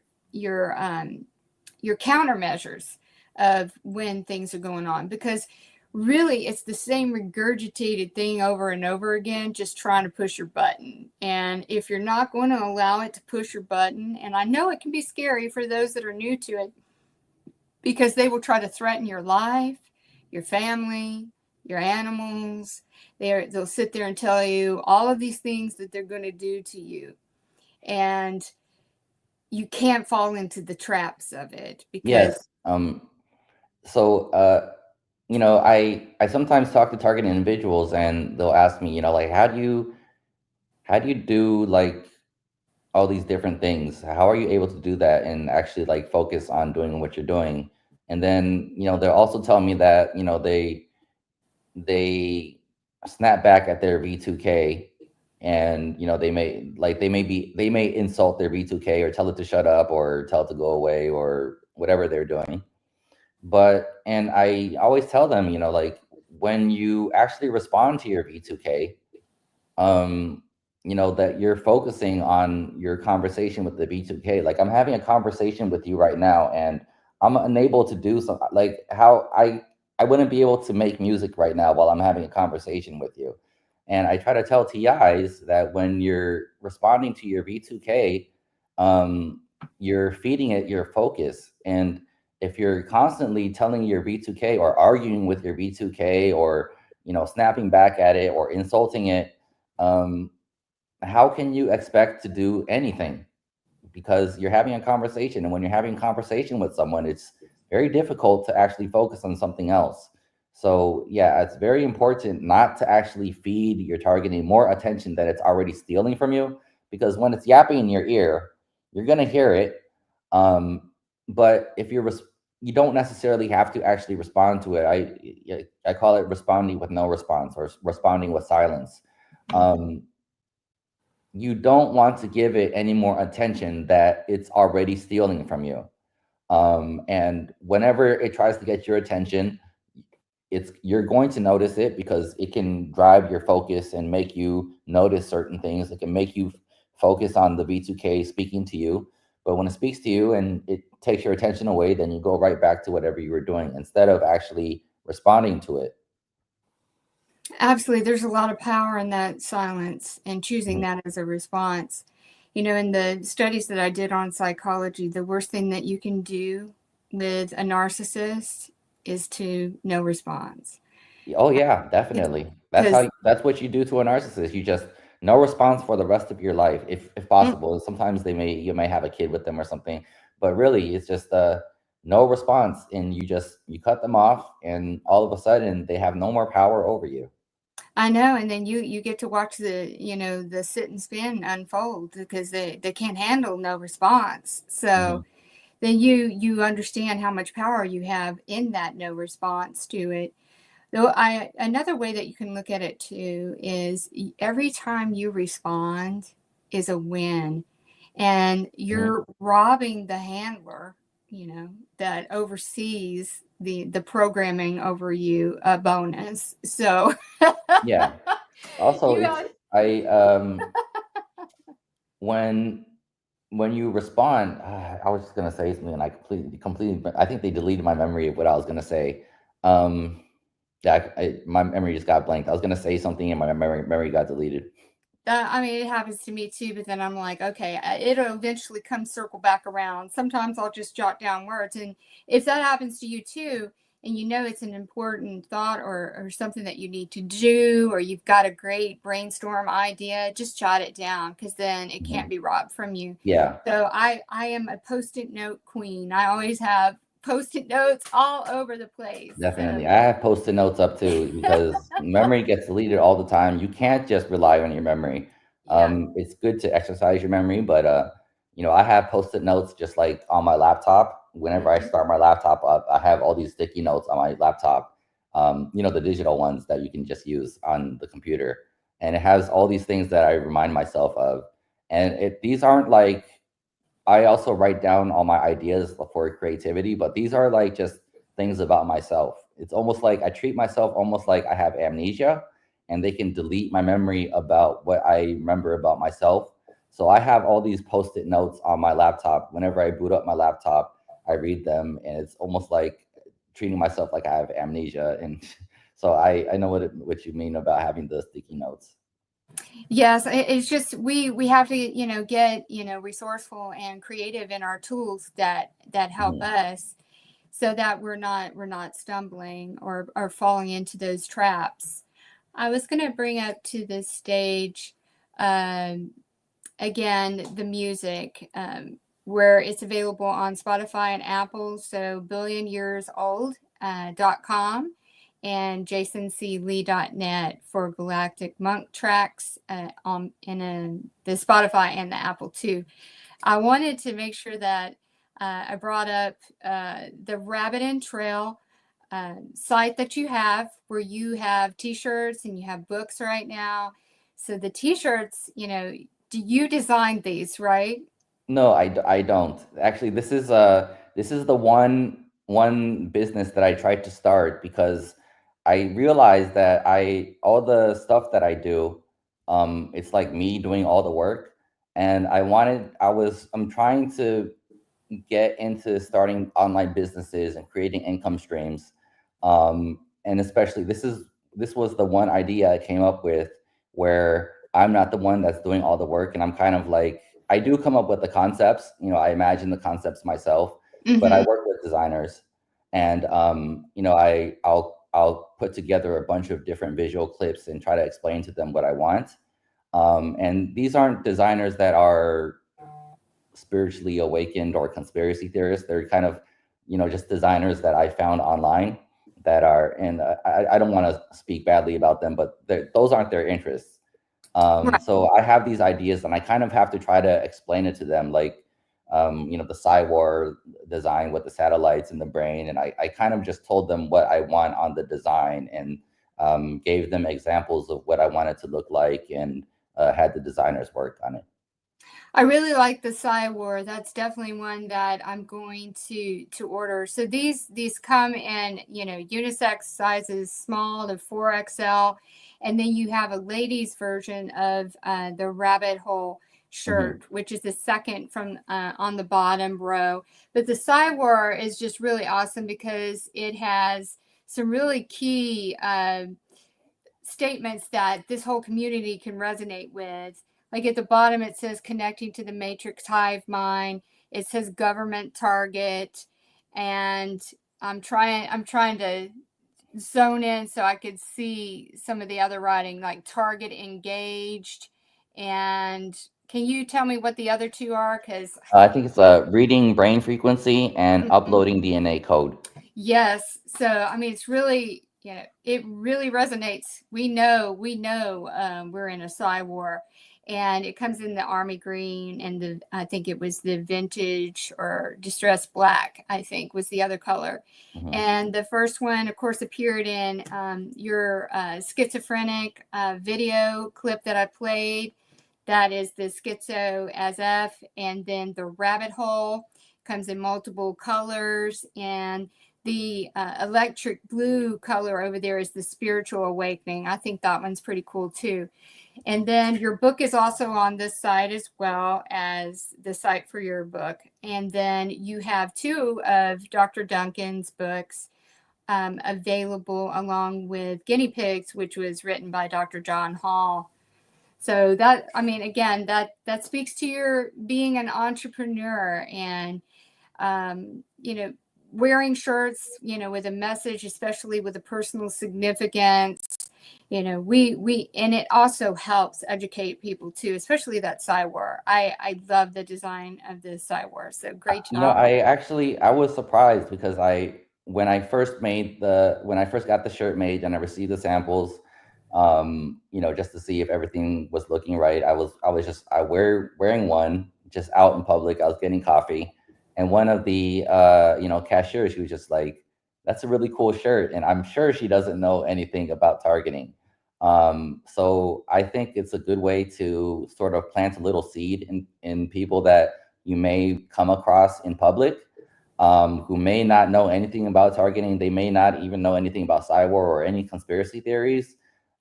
Speaker 1: countermeasures of when things are going on, because really it's the same regurgitated thing over and over again, just trying to push your button. And if you're not going to allow it to push your button, and I know it can be scary for those that are new to it, because they will try to threaten your life, your family, your animals. They'll sit there and tell you all of these things that they're going to do to you. And you can't fall into the traps of it because
Speaker 6: I sometimes talk to target individuals and they'll ask me, like, how do you do like all these different things? How are you able to do that and actually like focus on doing what you're doing? And then, they'll also tell me that, they snap back at their V2K and, they may insult their V2K or tell it to shut up or tell it to go away or whatever they're doing. And I always tell them, like when you actually respond to your V2K, that you're focusing on your conversation with the V2K. Like I'm having a conversation with you right now and I'm unable to do something like how I wouldn't be able to make music right now while I'm having a conversation with you. And I try to tell TIs that when you're responding to your V2K, you're feeding it your focus. And if you're constantly telling your V2K or arguing with your V2K or, snapping back at it or insulting it, how can you expect to do anything? Because you're having a conversation. And when you're having a conversation with someone, it's very difficult to actually focus on something else. So yeah, it's very important not to actually feed your targeting more attention that it's already stealing from you. Because when it's yapping in your ear, you're going to hear it. But if you don't necessarily have to actually respond to it. I call it responding with no response or responding with silence. You don't want to give it any more attention that it's already stealing from you. And whenever it tries to get your attention, you're going to notice it because it can drive your focus and make you notice certain things. It can make you focus on the V2K speaking to you. But when it speaks to you and it takes your attention away, then you go right back to whatever you were doing instead of actually responding to it.
Speaker 1: Absolutely. There's a lot of power in that silence and choosing that as a response. You know, in the studies that I did on psychology, the worst thing that you can do with a narcissist is to no response.
Speaker 6: Oh yeah, definitely. That's what you do to a narcissist. You just no response for the rest of your life, if possible. Sometimes you may have a kid with them or something, but really it's just no response, and you cut them off, and all of a sudden they have no more power over you.
Speaker 1: I know, and then you get to watch the sit and spin unfold because they can't handle no response. So then you understand how much power you have in that no response to it. Though another way that you can look at it too is every time you respond is a win, and you're robbing the handler, that oversees the programming over you a bonus. So
Speaker 6: yeah. Also, when you respond, I was just gonna say something and I completely. I think they deleted my memory of what I was gonna say. My memory just got blanked. I was gonna say something and my memory got deleted.
Speaker 1: I mean, it happens to me too, but then I'm like, okay, it'll eventually come circle back around. Sometimes I'll just jot down words. And if that happens to you too, and it's an important thought or something that you need to do, or you've got a great brainstorm idea, just jot it down because then it can't be robbed from you.
Speaker 6: Yeah.
Speaker 1: So I am a Post-it note queen. I always have Post-it notes all over the place.
Speaker 6: Definitely. I have Post-it notes up too because memory gets deleted all the time. You can't just rely on your memory. It's good to exercise your memory, but I have Post-it notes just like on my laptop. Whenever I start my laptop up, I have all these sticky notes on my laptop. The digital ones that you can just use on the computer. And it has all these things that I remind myself of. And these aren't like, I also write down all my ideas for creativity, but these are like just things about myself. It's almost like I treat myself almost like I have amnesia, and they can delete my memory about what I remember about myself. So I have all these Post-it notes on my laptop. Whenever I boot up my laptop, I read them, and it's almost like treating myself like I have amnesia. And so I know what you mean about having the sticky notes.
Speaker 1: Yes, it's just we have to get resourceful and creative in our tools that help us, so that we're not stumbling or falling into those traps. I was going to bring up to this stage again the music, where it's available on Spotify and Apple. So billionyearsold.com. and jasonclee.net for Galactic Monk tracks in the Spotify and the Apple too. I wanted to make sure that I brought up the Rabbit and Trail site that you have, where you have t-shirts and you have books right now. So the t-shirts, you designed these, right?
Speaker 6: No, I don't. Actually, this is the one business that I tried to start because I realized that all the stuff that I do, it's like me doing all the work, and I'm trying to get into starting online businesses and creating income streams, and especially this was the one idea I came up with where I'm not the one that's doing all the work, and I'm kind of like, I do come up with the concepts, I imagine the concepts myself, but I work with designers, and I'll put together a bunch of different visual clips and try to explain to them what I want. And these aren't designers that are spiritually awakened or conspiracy theorists. They're kind of, just designers that I found online that are, and I don't want to speak badly about them, but those aren't their interests. So I have these ideas and I kind of have to try to explain it to them, like, the Cyborg design with the satellites in the brain. And I kind of just told them what I want on the design and gave them examples of what I wanted to look like and had the designers work on it.
Speaker 1: I really like the Cywar. That's definitely one that I'm going to order. So these come in, unisex sizes, small to 4XL, and then you have a ladies version of the rabbit hole shirt, which is the second from on the bottom row. But the Cywar is just really awesome because it has some really key statements that this whole community can resonate with. Like at the bottom, it says connecting to the matrix hive mind. It says government target, and I'm trying to zone in so I could see some of the other writing, like target engaged. And can you tell me what the other two are? Because
Speaker 6: I think it's reading brain frequency and uploading DNA code.
Speaker 1: Yes. So I mean, it's really, it really resonates. We know, we're in a Cywar. And it comes in the army green and I think it was the vintage or distressed black, I think was the other color. And the first one, of course, appeared in your schizophrenic video clip that I played. That is the schizo as F. And then the rabbit hole comes in multiple colors. And the electric blue color over there is the spiritual awakening. I think that one's pretty cool too. And then your book is also on this site as well as the site for your book. And then you have two of Dr. Duncan's books available along with Guinea Pigs, which was written by Dr. John Hall. So that, I mean, again, that speaks to your being an entrepreneur and, wearing shirts, with a message, especially with a personal significance. And it also helps educate people too, especially that Cywar. I love the design of the Cywar. So great job.
Speaker 6: I was surprised because when I first got the shirt made and I received the samples, just to see if everything was looking right. I was wearing one just out in public. I was getting coffee, and one of the cashiers, she was just like, "That's a really cool shirt," and I'm sure she doesn't know anything about targeting. So I think it's a good way to sort of plant a little seed in people that you may come across in public, who may not know anything about targeting. They may not even know anything about Cywar or any conspiracy theories.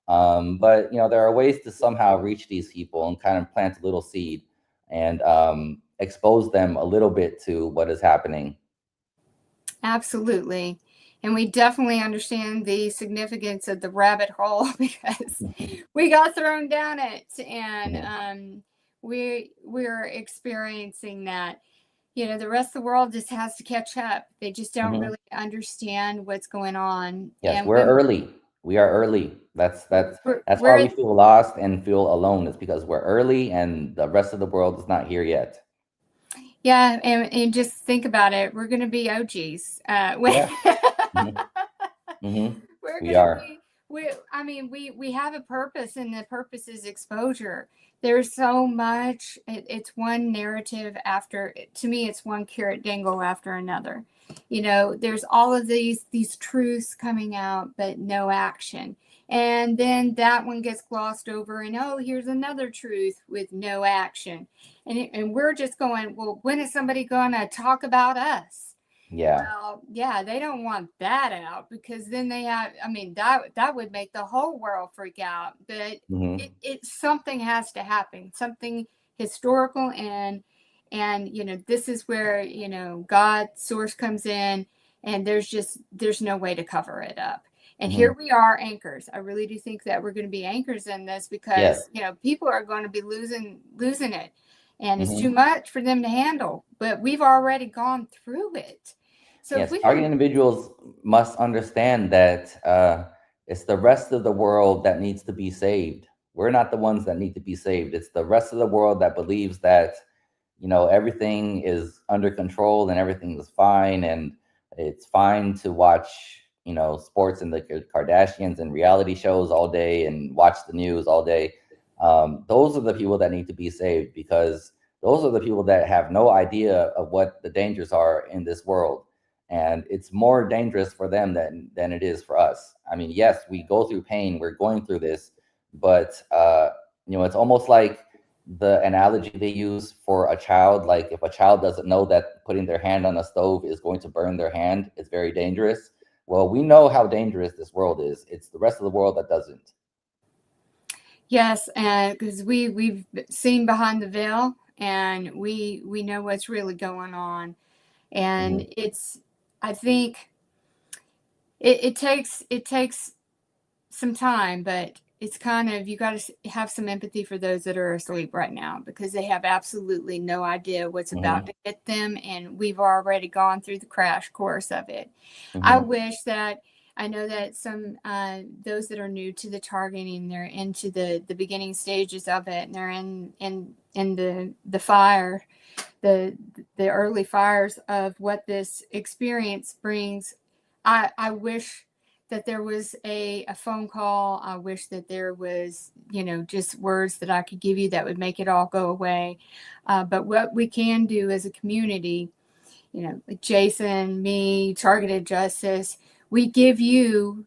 Speaker 6: But there are ways to somehow reach these people and kind of plant a little seed and expose them a little bit to what is happening.
Speaker 1: Absolutely. And we definitely understand the significance of the rabbit hole because we got thrown down it and we're experiencing that. The rest of the world just has to catch up. They just don't really understand what's going on.
Speaker 6: Yes,
Speaker 1: and
Speaker 6: we're early. We are early. That's why we feel lost and feel alone. It's because we're early and the rest of the world is not here yet.
Speaker 1: Yeah, and just think about it. We're going to be OGs. We are. We have a purpose, and the purpose is exposure. There's so much. It's one narrative to me, it's one carrot dangle after another. There's all of these truths coming out, but no action. And then that one gets glossed over and, here's another truth with no action. And we're just going, well, when is somebody going to talk about us?
Speaker 6: Yeah.
Speaker 1: Well, yeah, they don't want that out because then they have, that would make the whole world freak out. But something has to happen, something historical. And this is where, God source comes in and there's no way to cover it up. And here we are, anchors. I really do think that we're going to be anchors in this because, people are going to be losing it. And it's too much for them to handle. But we've already gone through it. So
Speaker 6: yes, target individuals must understand that it's the rest of the world that needs to be saved. We're not the ones that need to be saved. It's the rest of the world that believes that, everything is under control and everything is fine. And it's fine to watch sports and the Kardashians and reality shows all day and watch the news all day. Those are the people that need to be saved because those are the people that have no idea of what the dangers are in this world. And it's more dangerous for them than it is for us. I mean, yes, we go through pain. We're going through this, but it's almost like the analogy they use for a child, like if a child doesn't know that putting their hand on a stove is going to burn their hand, it's very dangerous. Well, we know how dangerous this world is. It's the rest of the world that doesn't.
Speaker 1: Yes, and because we've seen behind the veil, and we know what's really going on, and it's, I think it takes some time, but it's kind of, you got to have some empathy for those that are asleep right now, because they have absolutely no idea what's about to hit them, and we've already gone through the crash course of it. I wish that, I know that some those that are new to the targeting, they're into the beginning stages of it, and they're in the fire, the early fires of what this experience brings. I wish that there was a phone call. I wish that there was, just words that I could give you that would make it all go away. But what we can do as a community, like Jason, me, Targeted Justice, we give you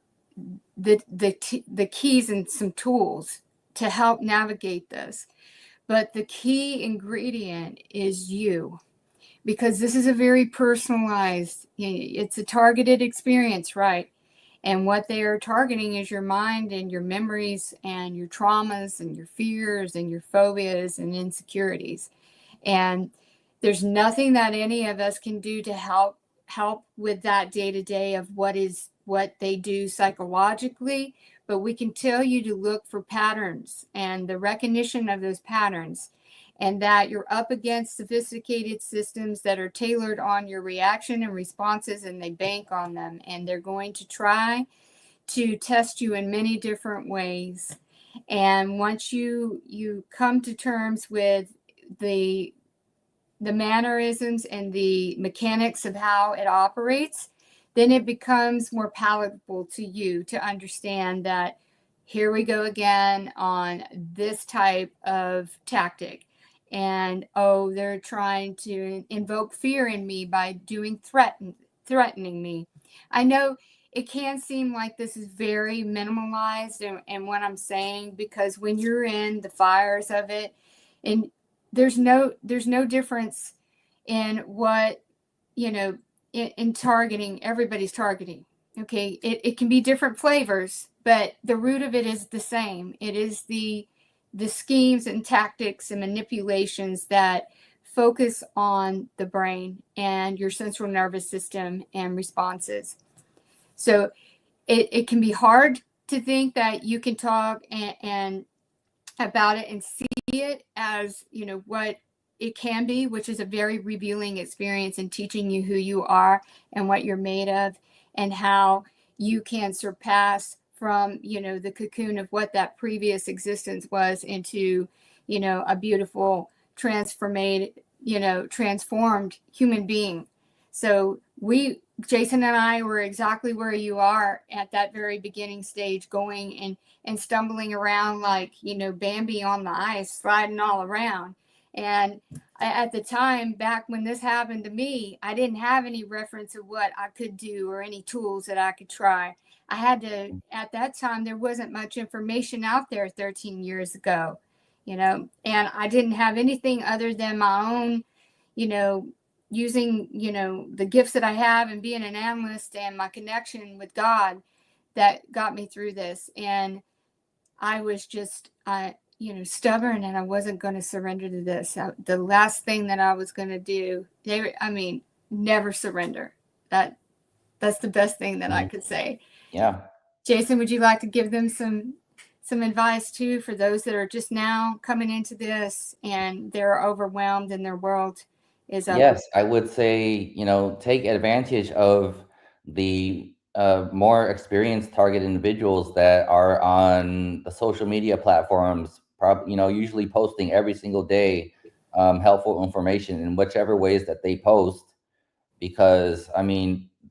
Speaker 1: the keys and some tools to help navigate this. But the key ingredient is you, because this is a very personalized, it's a targeted experience, right? And what they are targeting is your mind and your memories and your traumas and your fears and your phobias and insecurities. And there's nothing that any of us can do to help with that day to day of what they do psychologically, but we can tell you to look for patterns and the recognition of those patterns, and that you're up against sophisticated systems that are tailored on your reaction and responses, and they bank on them, and they're going to try to test you in many different ways. And once you come to terms with the mannerisms and the mechanics of how it operates, then it becomes more palatable to you to understand that here we go again on this type of tactic. And they're trying to invoke fear in me by doing threatening me. I know it can seem like this is very minimalized and what I'm saying, because when you're in the fires of it, and there's no difference in what, in targeting. Everybody's targeting. Okay, it can be different flavors, but the root of it is the same. It is the schemes and tactics and manipulations that focus on the brain and your central nervous system and responses. So it can be hard to think that you can talk and about it and see it as, what it can be, which is a very revealing experience in teaching you who you are and what you're made of, and how you can surpass from, the cocoon of what that previous existence was into, a beautiful, transformed human being. So Jason and I were exactly where you are at that very beginning stage, going and stumbling around like, Bambi on the ice, sliding all around. And at the time, back when this happened to me, I didn't have any reference of what I could do or any tools that I could try. I had to, at that time, there wasn't much information out there 13 years ago, and I didn't have anything other than my own, using, the gifts that I have and being an analyst and my connection with God that got me through this. And I was just, stubborn, and I wasn't going to surrender to this. The last thing that I was going to do, never surrender. That's the best thing that I could say.
Speaker 6: Yeah.
Speaker 1: Jason, would you like to give them some advice too, for those that are just now coming into this and they're overwhelmed and their world is up?
Speaker 6: Yes, I would say, take advantage of the more experienced target individuals that are on the social media platforms, usually posting every single day helpful information in whichever ways that they post. Because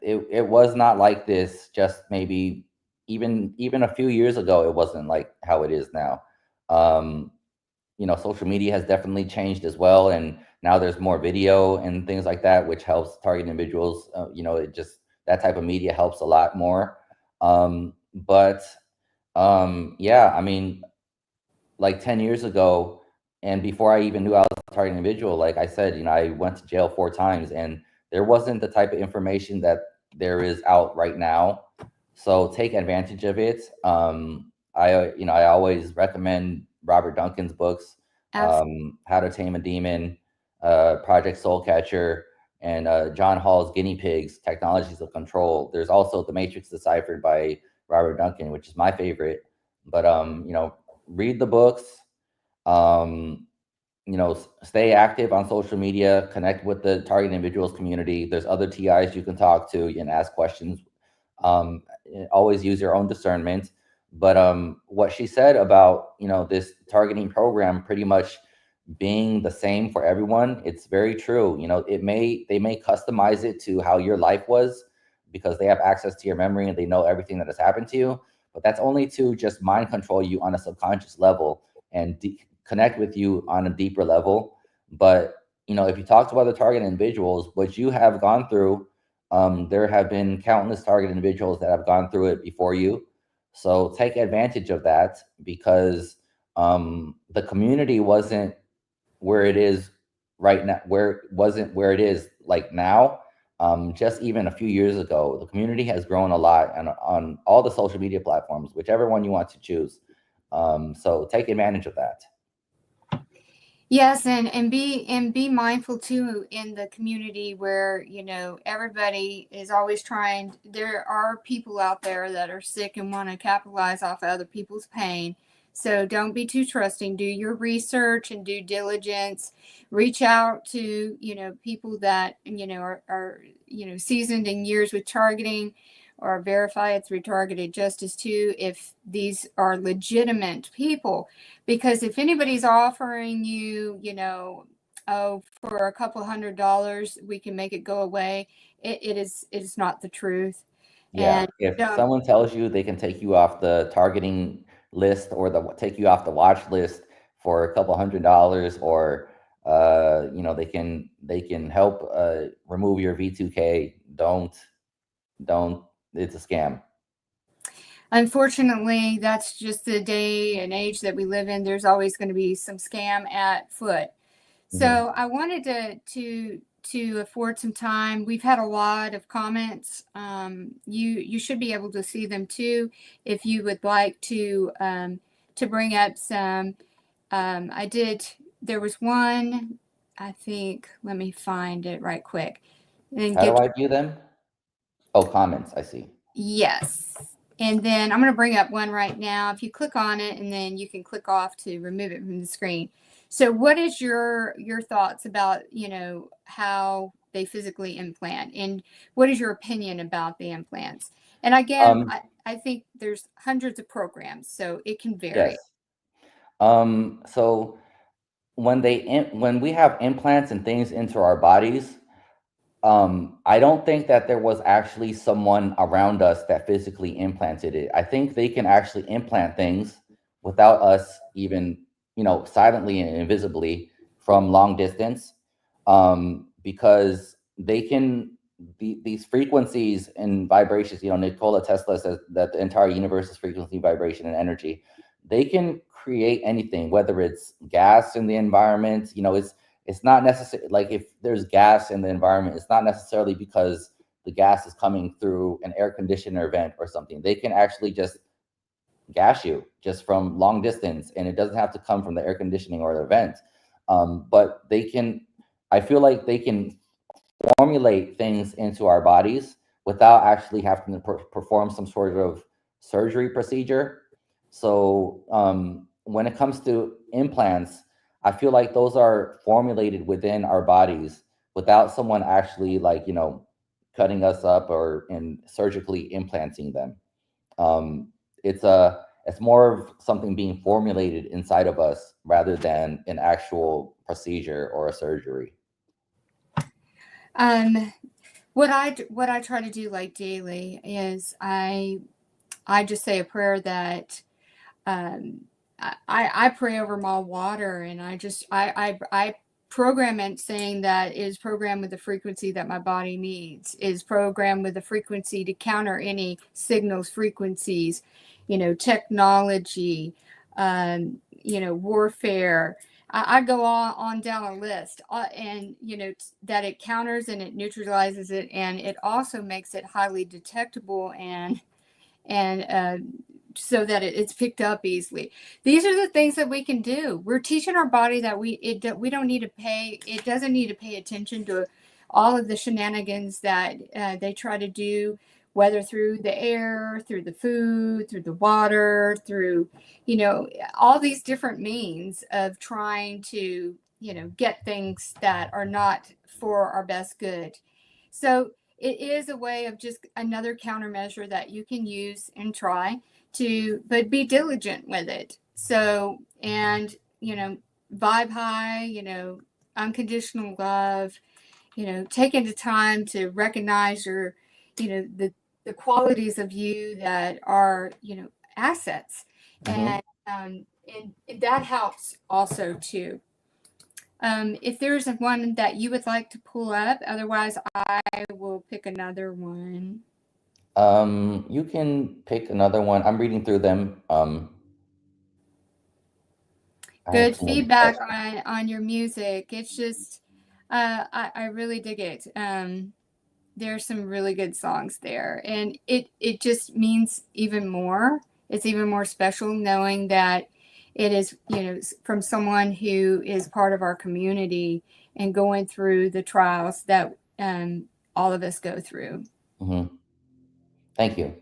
Speaker 6: it was not like this just maybe even a few years ago. It wasn't like how it is now. Social media has definitely changed as well, and now there's more video and things like that, which helps target individuals. That type of media helps a lot more. Like 10 years ago, and before I even knew I was a target individual, like I said, I went to jail 4 times, and there wasn't the type of information that there is out right now. So take advantage of it. I always recommend Robert Duncan's books, How to Tame a Demon, Project Soul Catcher, and John Hall's Guinea Pigs, Technologies of Control. There's also The Matrix Deciphered by Robert Duncan, which is my favorite. But read the books. Stay active on social media, connect with the target individuals community. There's other TIs you can talk to and ask questions. Always use your own discernment. But what she said about, this targeting program pretty much being the same for everyone, it's very true. They may customize it to how your life was because they have access to your memory and they know everything that has happened to you. But that's only to just mind control you on a subconscious level and connect with you on a deeper level. But if you talk to other target individuals, what you have gone through, there have been countless target individuals that have gone through it before you. So take advantage of that, because the community wasn't where it is right now, where it is like now. Just even a few years ago, the community has grown a lot, and on all the social media platforms, whichever one you want to choose. So take advantage of that.
Speaker 1: Yes, and be mindful too in the community where, everybody is always trying. There are people out there that are sick and want to capitalize off other people's pain. So don't be too trusting. Do your research and due diligence. Reach out to, people that, are seasoned in years with targeting, or verify it's retargeted justice too, if these are legitimate people. Because if anybody's offering you, for a couple $100, we can make it go away, it is not the truth.
Speaker 6: Yeah.
Speaker 1: And
Speaker 6: If someone tells you they can take you off the targeting list or take you off the watch list for a couple $100, or they can help remove your V2K, don't. It's a scam.
Speaker 1: Unfortunately, that's just the day and age that we live in. There's always going to be some scam at foot. So I wanted to afford some time. We've had a lot of comments. You should be able to see them too if you would like to bring up some. There was one, I think. Let me find it right quick.
Speaker 6: How do I view them? Oh, comments. I see.
Speaker 1: Yes. And then I'm going to bring up one right now. If you click on it, and then you can click off to remove it from the screen. So what is your thoughts about, how they physically implant, and what is your opinion about the implants? And again, I think there's hundreds of programs, so it can vary.
Speaker 6: Yes. So when we have implants and things into our bodies, I don't think that there was actually someone around us that physically implanted it. I think they can actually implant things without us even, silently and invisibly from long distance, because they can, these frequencies and vibrations, Nikola Tesla says that the entire universe is frequency, vibration, and energy. They can create anything, whether it's gas in the environment, it's not necessary. Like if there's gas in the environment, it's not necessarily because the gas is coming through an air conditioner vent or something. They can actually just gas you just from long distance, and it doesn't have to come from the air conditioning or the vent. But I feel like they can formulate things into our bodies without actually having to perform some sort of surgery procedure. So when it comes to implants, I feel like those are formulated within our bodies without someone actually cutting us up and surgically implanting them. It's more of something being formulated inside of us rather than an actual procedure or a surgery.
Speaker 1: What I try to do daily is I just say a prayer that I pray over my water, and I program it saying that it is programmed with the frequency that my body needs, is programmed with the frequency to counter any signals, frequencies, technology, warfare, I go on down a list, and that it counters and it neutralizes it, and it also makes it highly detectable and so that it's picked up easily. These are the things that we can do. We're teaching our body that we don't need to pay. It doesn't need to pay attention to all of the shenanigans that they try to do, whether through the air, through the food, through the water, through all these different means of trying to get things that are not for our best good. So it is a way of just another countermeasure that you can use and try to, but be diligent with it. So, and, vibe high, unconditional love, taking the time to recognize your, the qualities of you that are, assets. And that helps also too. If there's one that you would like to pull up, otherwise I will pick another one.
Speaker 6: You can pick another one. I'm reading through them.
Speaker 1: Good feedback on your music. It's just, I really dig it. There's some really good songs there, and it just means even more. It's even more special knowing that it is, from someone who is part of our community and going through the trials that all of us go through.
Speaker 6: Thank you.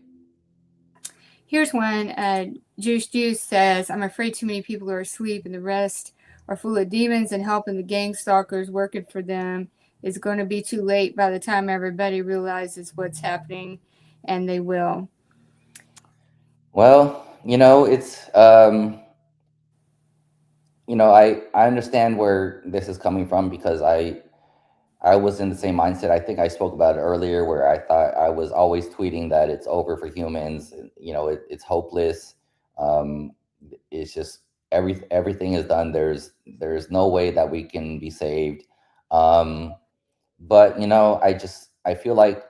Speaker 1: Here's one. Juice says, I'm afraid too many people are asleep and the rest are full of demons, and helping the gang stalkers working for them is going to be too late by the time everybody realizes what's happening, and they will.
Speaker 6: Well, it's, I understand where this is coming from, because I was in the same mindset. I think I spoke about it earlier, where I thought I was always tweeting that it's over for humans. It's hopeless. It's just everything is done. There's no way that we can be saved. But I feel like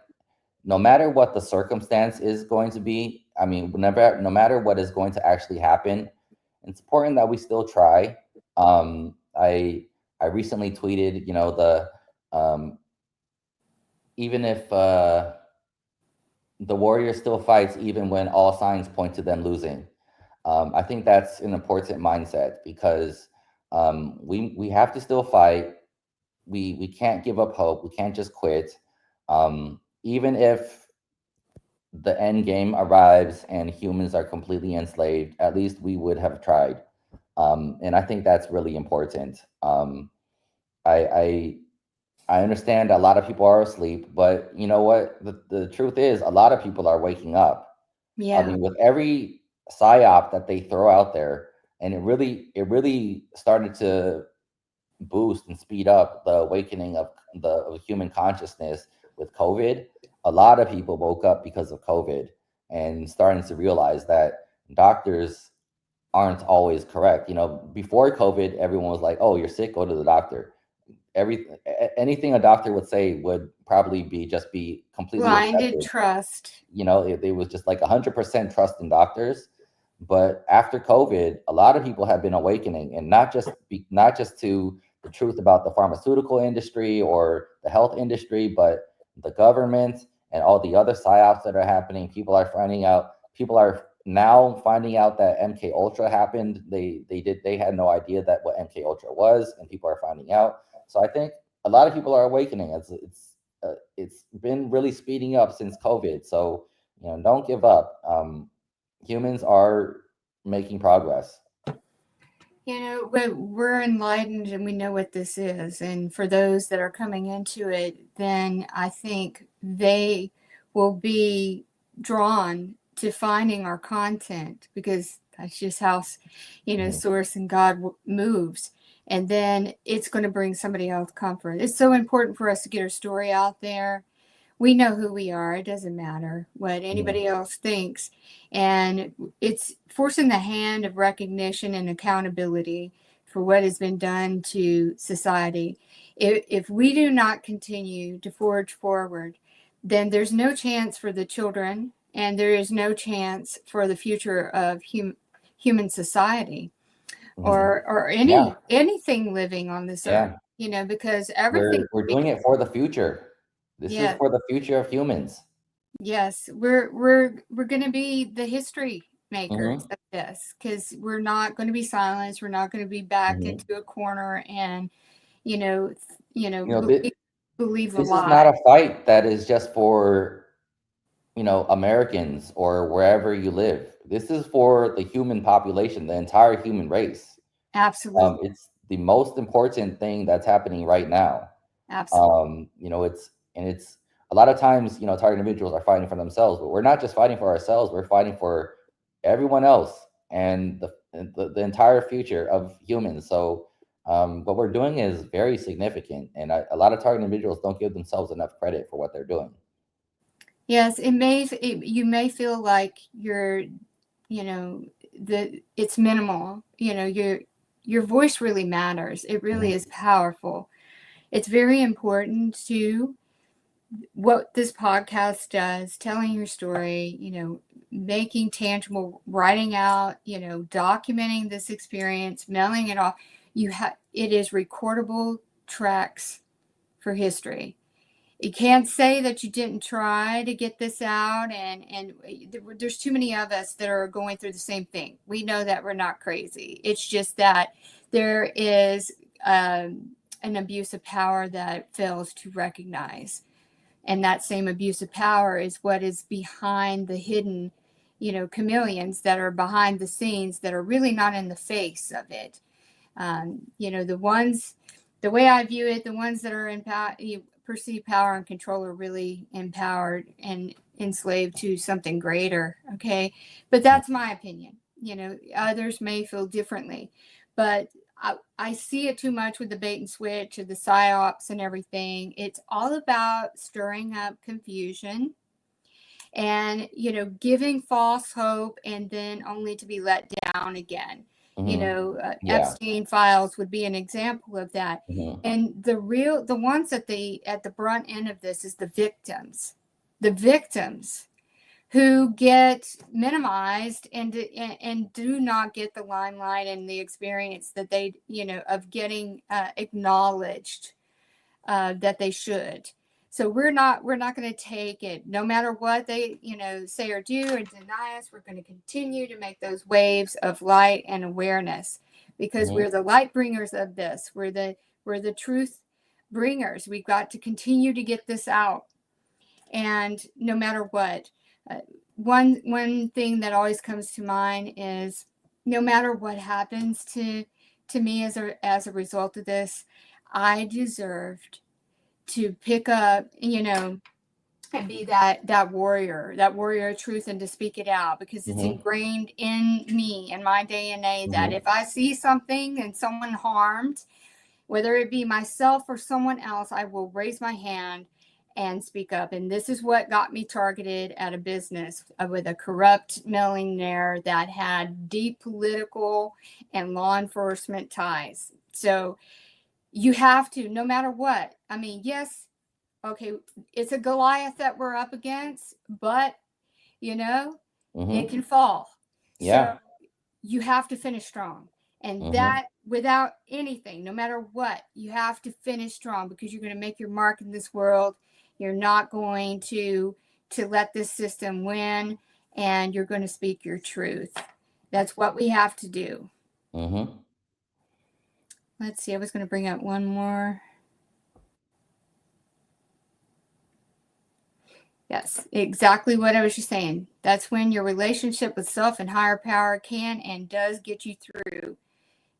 Speaker 6: no matter what the circumstance is going to be, no matter what is going to actually happen, it's important that we still try. I recently tweeted, even if the warrior still fights, even when all signs point to them losing. I think that's an important mindset, because we have to still fight. We can't give up hope. We can't just quit. Even if the end game arrives and humans are completely enslaved, at least we would have tried. And I think that's really important. I understand a lot of people are asleep, but you know what? The truth is, a lot of people are waking up.
Speaker 1: Yeah.
Speaker 6: With every psyop that they throw out there, and it really started to boost and speed up the awakening of the human consciousness with COVID. A lot of people woke up because of COVID and starting to realize that doctors aren't always correct. Before COVID, everyone was like, "Oh, you're sick, go to the doctor." Anything a doctor would say would probably be completely
Speaker 1: blinded
Speaker 6: accepted.
Speaker 1: trust.
Speaker 6: It was just like 100% trust in doctors. But after COVID, a lot of people have been awakening, and not just to the truth about the pharmaceutical industry or the health industry, but the government and all the other psyops that are happening. People are now finding out that MK Ultra happened. They had no idea that what MK Ultra was, and people are finding out. So I think a lot of people are awakening. It's been really speeding up since COVID. So don't give up. Humans are making progress.
Speaker 1: We're enlightened and we know what this is. And for those that are coming into it, then I think they will be drawn to finding our content, because that's just how, Source and God moves. And then it's going to bring somebody else comfort. It's so important for us to get our story out there. We know who we are. It doesn't matter what anybody else thinks. And it's forcing the hand of recognition and accountability for what has been done to society. If we do not continue to forge forward, then there's no chance for the children, and there is no chance for the future of human society. or
Speaker 6: Yeah,
Speaker 1: anything living on this earth,
Speaker 6: yeah.
Speaker 1: you know, because everything.
Speaker 6: We're doing it for the future. This is
Speaker 1: Yeah.
Speaker 6: for the future of humans.
Speaker 1: Yes, we're going to be the history makers
Speaker 6: Hmm
Speaker 1: of this, because we're not going to be silenced. We're not going to be backed
Speaker 6: hmm
Speaker 1: into a corner and you know
Speaker 6: You know,
Speaker 1: believe the
Speaker 6: this is not
Speaker 1: lie.
Speaker 6: a fight that is just for, Americans or wherever you live. This is for the human population, the entire human race.
Speaker 1: Absolutely,
Speaker 6: It's the most important thing that's happening right now.
Speaker 1: absolutely.
Speaker 6: It's a lot of times, target individuals are fighting for themselves, but we're not just fighting for ourselves. We're fighting for everyone else and the entire future of humans. So what we're doing is very significant, and a lot of target individuals don't give themselves enough credit for what they're doing.
Speaker 1: Yes, you may feel like you're, it's minimal. Your voice really matters. It really
Speaker 6: Hmm
Speaker 1: is powerful. It's very important to what this podcast does, telling your story, making tangible, writing out, documenting this experience, mailing it off. It is recordable tracks for history. You can't say that you didn't try to get this out, and there's too many of us that are going through the same thing. We know that we're not crazy. It's just that there is an abuse of power that fails to recognize, and that same abuse of power is what is behind the hidden, chameleons that are behind the scenes that are really not in the face of it. The way I view it, the ones that are in power, perceive power and control, are really empowered and enslaved to something greater. Okay. But that's my opinion. Others may feel differently, but I see it too much with the bait and switch of the psyops and everything. It's all about stirring up confusion and, giving false hope, and then only to be let down again.
Speaker 6: hmm Yeah.
Speaker 1: Epstein files would be an example of that.
Speaker 6: hmm
Speaker 1: And the ones at the brunt end of this is the victims who get minimized and do not get the limelight and the experience that they, of getting acknowledged, that they should. So we're not going to take it, no matter what they, say or do or deny us. We're going to continue to make those waves of light and awareness, because
Speaker 6: hmm
Speaker 1: we're the light bringers of this. We're the truth bringers. We've got to continue to get this out, and no matter what. One thing that always comes to mind is, no matter what happens to me as a result of this, I deserved to pick up, and be that warrior of truth, and to speak it out, because it's
Speaker 6: hmm
Speaker 1: ingrained in me, in my DNA, that
Speaker 6: hmm
Speaker 1: if I see something and someone harmed, whether it be myself or someone else, I will raise my hand and speak up. And this is what got me targeted at a business with a corrupt millionaire that had deep political and law enforcement ties. So you have to, no matter what. I mean, yes, okay, it's a Goliath that we're up against, but it can fall. So
Speaker 6: Yeah.
Speaker 1: you have to finish strong. And
Speaker 6: hmm
Speaker 1: that, without anything, no matter what, you have to finish strong, because you're going to make your mark in this world. You're not going to let this system win, and you're going to speak your truth. That's what we have to do.
Speaker 6: hmm
Speaker 1: Let's see. I was going to bring up one more. Yes, exactly what I was just saying. That's when your relationship with self and higher power can and does get you through.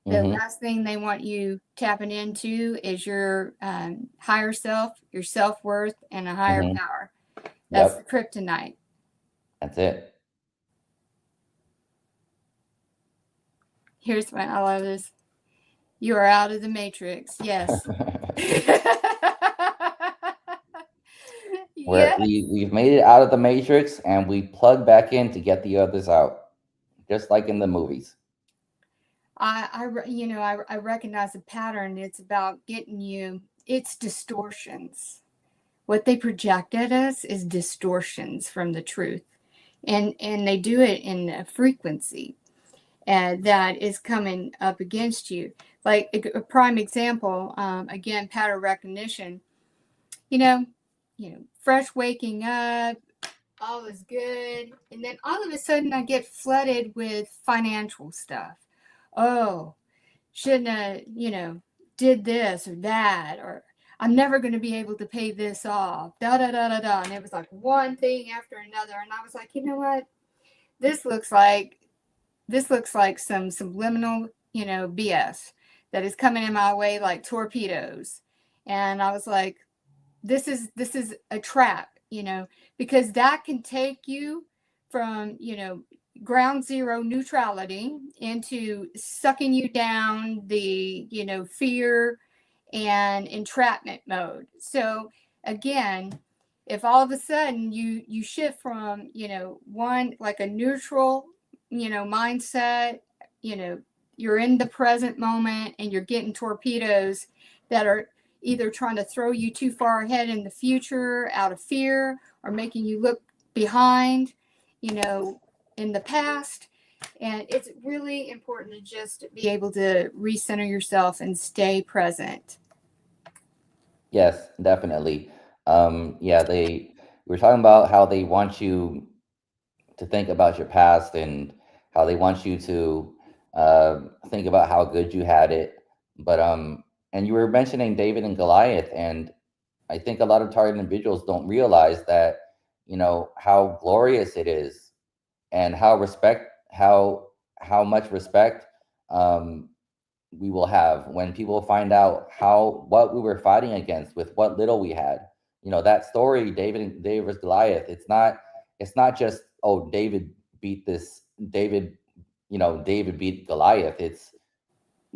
Speaker 1: The
Speaker 6: hmm
Speaker 1: last thing they want you tapping into is your higher self, your self-worth, and a higher
Speaker 6: hmm
Speaker 1: power. That's the
Speaker 6: Yep.
Speaker 1: kryptonite.
Speaker 6: That's it.
Speaker 1: Here's one. I love this. You are out of the matrix. Yes. Yes.
Speaker 6: We've made it out of the matrix, and we plug back in to get the others out, just like in the movies.
Speaker 1: I recognize the pattern. It's about getting you. It's distortions. What they project at us is distortions from the truth, and they do it in a frequency. that is coming up against you. Like a prime example, again, pattern recognition. You know, fresh waking up, all is good, and then all of a sudden I get flooded with financial stuff. Oh, shouldn't have, did this or that, or I'm never going to be able to pay this off, da da da da da. And it was like one thing after another, and I was like, you know what? This looks like some subliminal, BS that is coming in my way like torpedoes. And I was like, this is a trap, because that can take you from, ground zero neutrality into sucking you down the, fear and entrapment mode. So again, if all of a sudden you shift from, one, like a neutral, mindset, you're in the present moment and you're getting torpedoes that are either trying to throw you too far ahead in the future out of fear, or making you look behind, in the past. And it's really important to just be able to recenter yourself and stay present.
Speaker 6: Yes, definitely. We were talking about how they want you to think about your past, and how they want you to think about how good you had it. But and you were mentioning David and Goliath, and I think a lot of target individuals don't realize that, how glorious it is, and how much respect we will have when people find out what we were fighting against with what little we had. That story, David versus Goliath, it's not just, oh, David beat Goliath. It's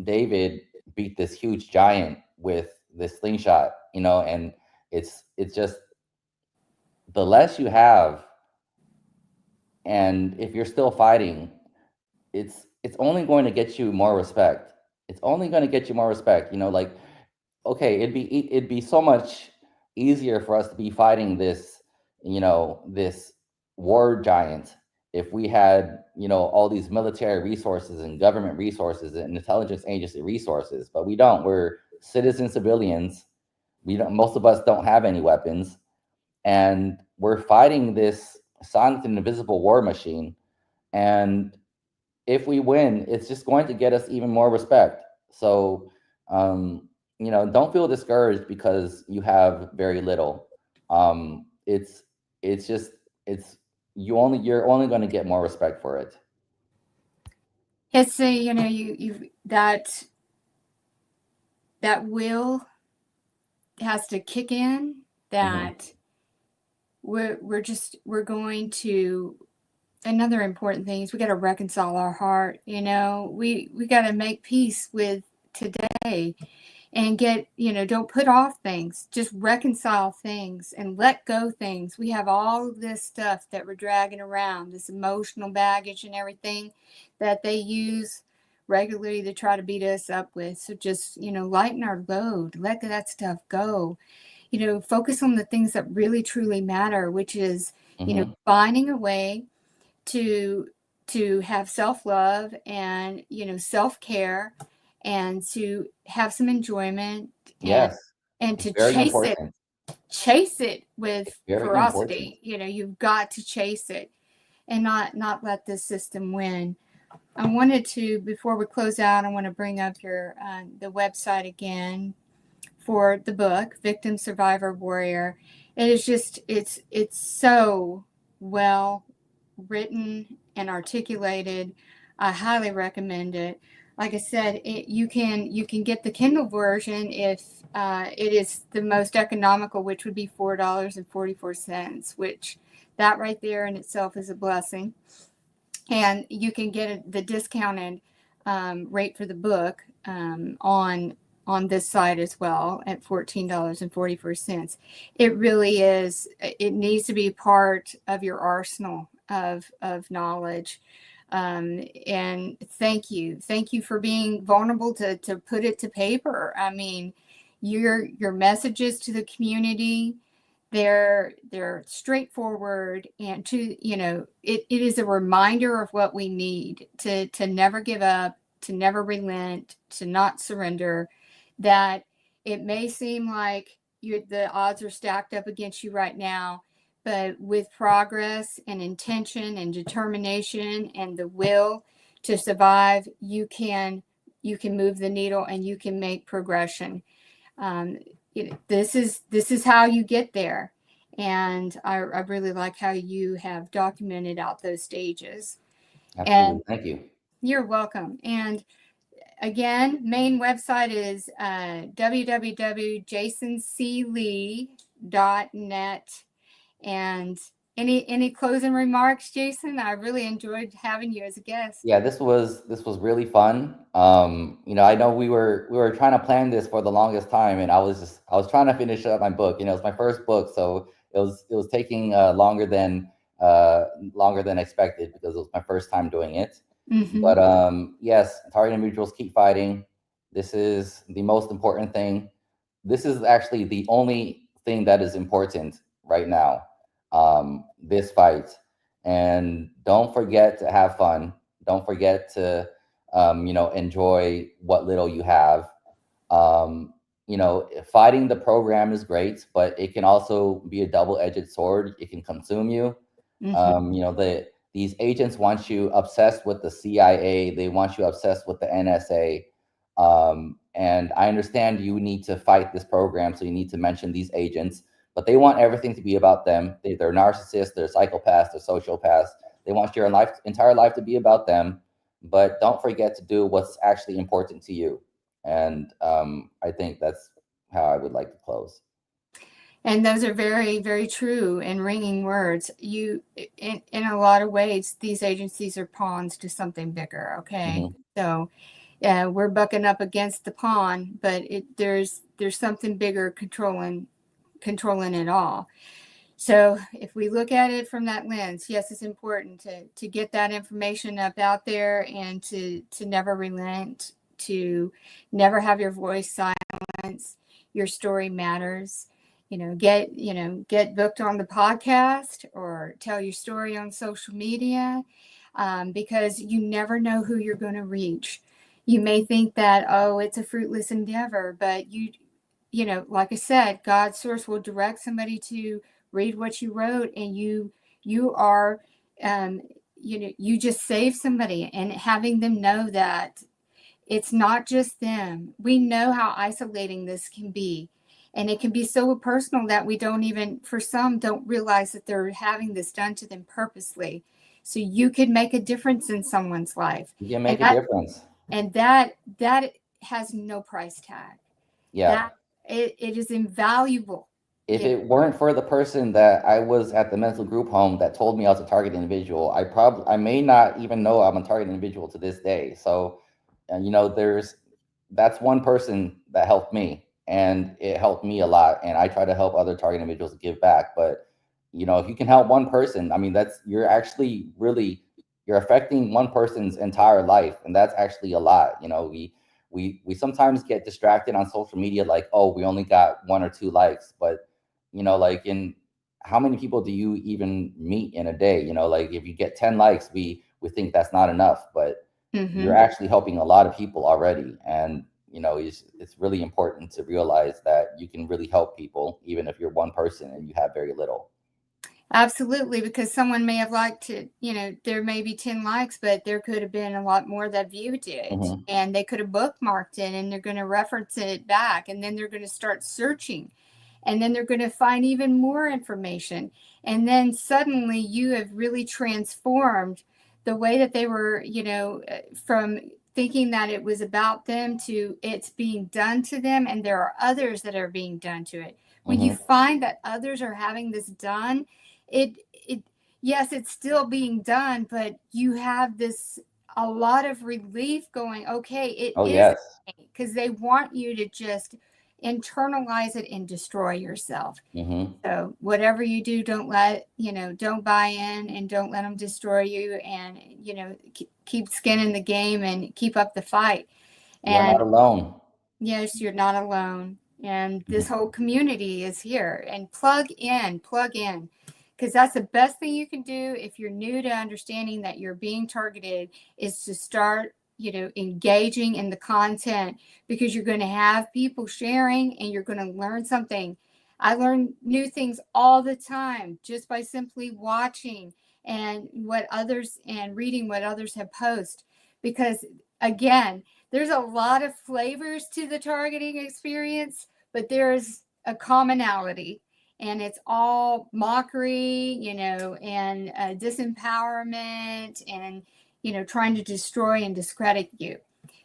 Speaker 6: David beat this huge giant with this slingshot, and it's just, the less you have, and if you're still fighting, it's only going to get you more respect. It's only going to get you more respect. Like, okay, it'd be so much easier for us to be fighting this, this war giant, if we had, all these military resources and government resources and intelligence agency resources, but we don't. We're citizen civilians. Most of us don't have any weapons, and we're fighting this silent and invisible war machine. And if we win, it's just going to get us even more respect. So, don't feel discouraged because you have very little. You're only going to get more respect for it.
Speaker 1: It's you that will has to kick in, that we're going to, another important thing is we got to reconcile our heart. We got to make peace with today, and get, don't put off things, just reconcile things and let go things. We have all of this stuff that we're dragging around, this emotional baggage and everything that they use regularly to try to beat us up with. So just, lighten our load, let that stuff go, focus on the things that really truly matter, which is, finding a way to have self-love and, self-care, and to have some enjoyment.
Speaker 6: Yes.
Speaker 1: And to chase it with ferocity. You've got to chase it and not let the system win. I wanted to, before we close out, I want to bring up your the website again for the book, Victim, Survivor, Warrior. It is just, it's so well written and articulated. I highly recommend it. Like I said, you can get the Kindle version if it is the most economical, which would be $4.44, which that right there in itself is a blessing. And you can get the discounted rate for the book on this site as well at $14.44. It really is. It needs to be part of your arsenal of knowledge. And thank you for being vulnerable to put it to paper. I mean, your messages to the community, They're straightforward, and it is a reminder of what we need to never give up, to never relent, to not surrender. That it may seem like the odds are stacked up against you right now, but with progress and intention and determination and the will to survive, you can move the needle and you can make progression. This is how you get there. And I really like how you have documented out those stages.
Speaker 6: Absolutely.
Speaker 1: And
Speaker 6: thank you.
Speaker 1: You're welcome. And again, main website is www.jasonclee.net. And any closing remarks, Jason? I really enjoyed having you as a guest.
Speaker 6: Yeah, this was really fun. I know we were trying to plan this for the longest time, and I was trying to finish up my book. It's my first book, so it was taking longer than expected because it was my first time doing it.
Speaker 1: Mm-hmm.
Speaker 6: But yes, target individuals, keep fighting. This is the most important thing. This is actually the only thing that is important right now. This fight. And don't forget to have fun. Don't forget to, enjoy what little you have. Fighting the program is great, but it can also be a double-edged sword. It can consume you.
Speaker 1: Mm-hmm.
Speaker 6: These agents want you obsessed with the CIA. They want you obsessed with the NSA. And I understand you need to fight this program, so you need to mention these agents. But they want everything to be about them. They're narcissists, they're psychopaths, they're sociopaths. They want your entire life to be about them. But don't forget to do what's actually important to you. And I think that's how I would like to close.
Speaker 1: And those are very, very true and ringing words. In a lot of ways, these agencies are pawns to something bigger. Okay,
Speaker 6: Mm-hmm.
Speaker 1: So we're bucking up against the pawn, but there's something bigger controlling it all. So if we look at it from that lens, yes, it's important to get that information up out there and to never relent, to never have your voice silenced. Your story matters. Get booked on the podcast or tell your story on social media, because you never know who you're going to reach. You may think that, it's a fruitless endeavor, but like I said, God's source will direct somebody to read what you wrote, and you are, you just save somebody, and having them know that it's not just them. We know how isolating this can be, and it can be so personal that for some don't realize that they're having this done to them purposely. So you could make a difference in someone's life.
Speaker 6: You can make a difference.
Speaker 1: And that has no price tag.
Speaker 6: Yeah.
Speaker 1: It is invaluable.
Speaker 6: If it weren't for the person that I was at the mental group home that told me I was a target individual, I may not even know I'm a target individual to this day. So, that's one person that helped me, and it helped me a lot. And I try to help other target individuals give back. But, if you can help one person, I mean, you're actually you're affecting one person's entire life. And that's actually a lot. We sometimes get distracted on social media, like, oh, we only got 1 or 2 likes, but in how many people do you even meet in a day? If you get 10 likes, we think that's not enough, but
Speaker 1: Mm-hmm.
Speaker 6: you're actually helping a lot of people already. And it's really important to realize that you can really help people, even if you're one person and you have very little.
Speaker 1: Absolutely, because someone may have liked it, there may be 10 likes, but there could have been a lot more that viewed it.
Speaker 6: Mm-hmm.
Speaker 1: And they could have bookmarked it, and they're going to reference it back, and then they're going to start searching, and then they're going to find even more information. And then suddenly you have really transformed the way that they were, from thinking that it was about them to it's being done to them, and there are others that are being done to it. When you find that others are having this done, yes, it's still being done, but you have a lot of relief going, okay,
Speaker 6: Yes.
Speaker 1: Because they want you to just internalize it and destroy yourself.
Speaker 6: Mm-hmm.
Speaker 1: So whatever you do, don't buy in, and don't let them destroy you, and, keep skinning the game and keep up the fight.
Speaker 6: You're not alone.
Speaker 1: Yes, you're not alone. And this whole community is here. And plug in, because that's the best thing you can do if you're new to understanding that you're being targeted, is to start, engaging in the content, because you're going to have people sharing and you're going to learn something. I learn new things all the time just by simply watching and reading what others have posted. Because again, there's a lot of flavors to the targeting experience, but there's a commonality, and it's all mockery, and disempowerment, and trying to destroy and discredit you.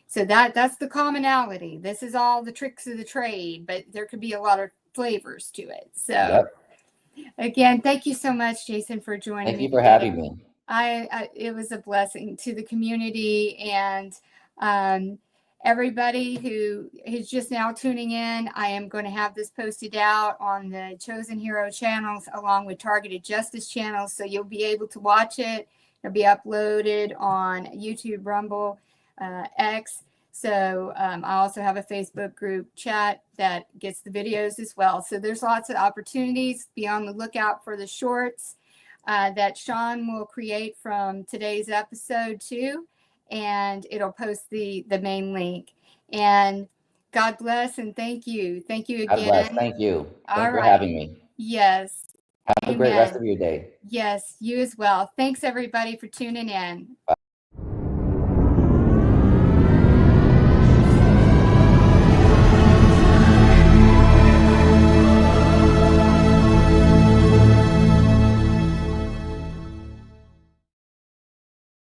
Speaker 1: So that's the commonality. This is all the tricks of the trade, but there could be a lot of flavors to it. So
Speaker 6: Yep.
Speaker 1: Again, thank you so much, Jason, for joining me.
Speaker 6: Thank you for having me.
Speaker 1: It was a blessing to the community, and everybody who is just now tuning in. I am going to have this posted out on the Chosen Hero channels along with Targeted Justice channels, so you'll be able to watch it. It'll be uploaded on YouTube, Rumble, X. So I also have a Facebook group chat that gets the videos as well. So there's lots of opportunities. Be on the lookout for the shorts that Sean will create from today's episode too. And it'll post the main link. And God bless and thank you. Thank you again.
Speaker 6: God bless. Thank you. Thanks for having me.
Speaker 1: Yes.
Speaker 6: Have a great rest of your day.
Speaker 1: Yes, you as well. Thanks everybody for tuning in.
Speaker 6: Bye.